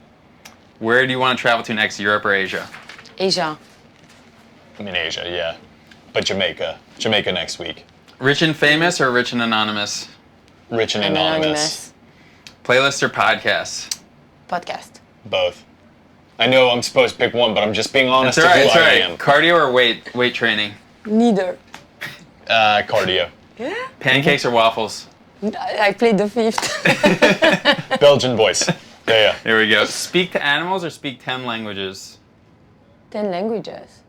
Where do you want to travel to next, Europe or Asia? Asia. I mean Asia, yeah. But Jamaica. Jamaica next week. Rich and famous or rich and anonymous? Rich and anonymous. Playlists or podcasts? Podcast. Both. I know I'm supposed to pick one, but I'm just being honest It's all right, with it's who all I right. am. Cardio or weight training? Neither. Cardio. Yeah. Pancakes or waffles? I played the fifth. Belgian Boys. Yeah. There we go. Speak to animals or speak 10 languages? 10 languages.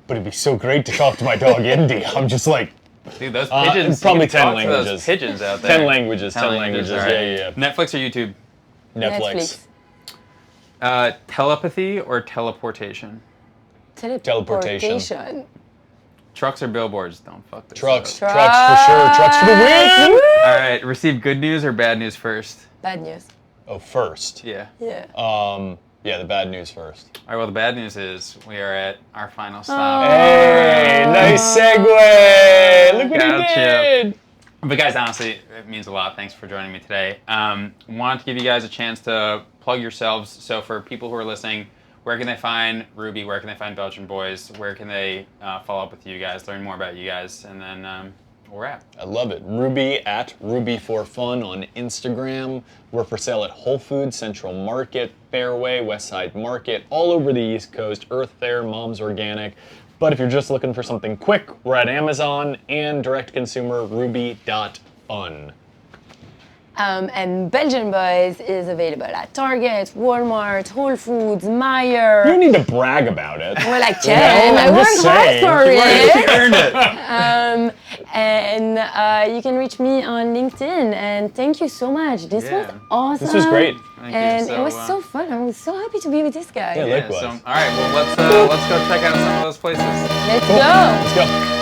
But it'd be so great to talk to my dog Indy. I'm just like, Dude, those pigeons. probably you can 10 talk to those languages. pigeons out there. 10 languages, 10 languages. all right. Yeah. Netflix or YouTube? Netflix. Telepathy or teleportation? Teleportation. Trucks or billboards? Don't fuck this Trucks. up. Trucks for sure. Trucks for the win! All right. Receive good news or bad news first? Bad news. Oh, first. Yeah. Yeah. Yeah, the bad news first. All right. Well, the bad news is we are at our final stop. Hey, nice segue! Look what Gotcha. he did! But guys, honestly, it means a lot. Thanks for joining me today. Want to give you guys a chance to plug yourselves. So for people who are listening, where can they find Ruby? Where can they find Belgian Boys? Where can they follow up with you guys, learn more about you guys, and then we're at. I love it. Ruby at Ruby4Fun on Instagram. We're for sale at Whole Foods, Central Market, Fairway, Westside Market, all over the East Coast, Earth Fare, Mom's Organic. But if you're just looking for something quick, we're at Amazon and direct-to-consumer Ruby.fun. And Belgian Boys is available at Target, Walmart, Whole Foods, Meijer. You don't need to brag about it. Well, I can. I I'm worked just hard saying. for it. Earned it. And you can reach me on LinkedIn. And thank you so much. This Yeah. was awesome. This was great. Thank you. And So, it was so fun. I was so happy to be with this guy. Yeah, Yeah, likewise. so, all right. Well, let's go check out some of those places. Let's go. Let's go.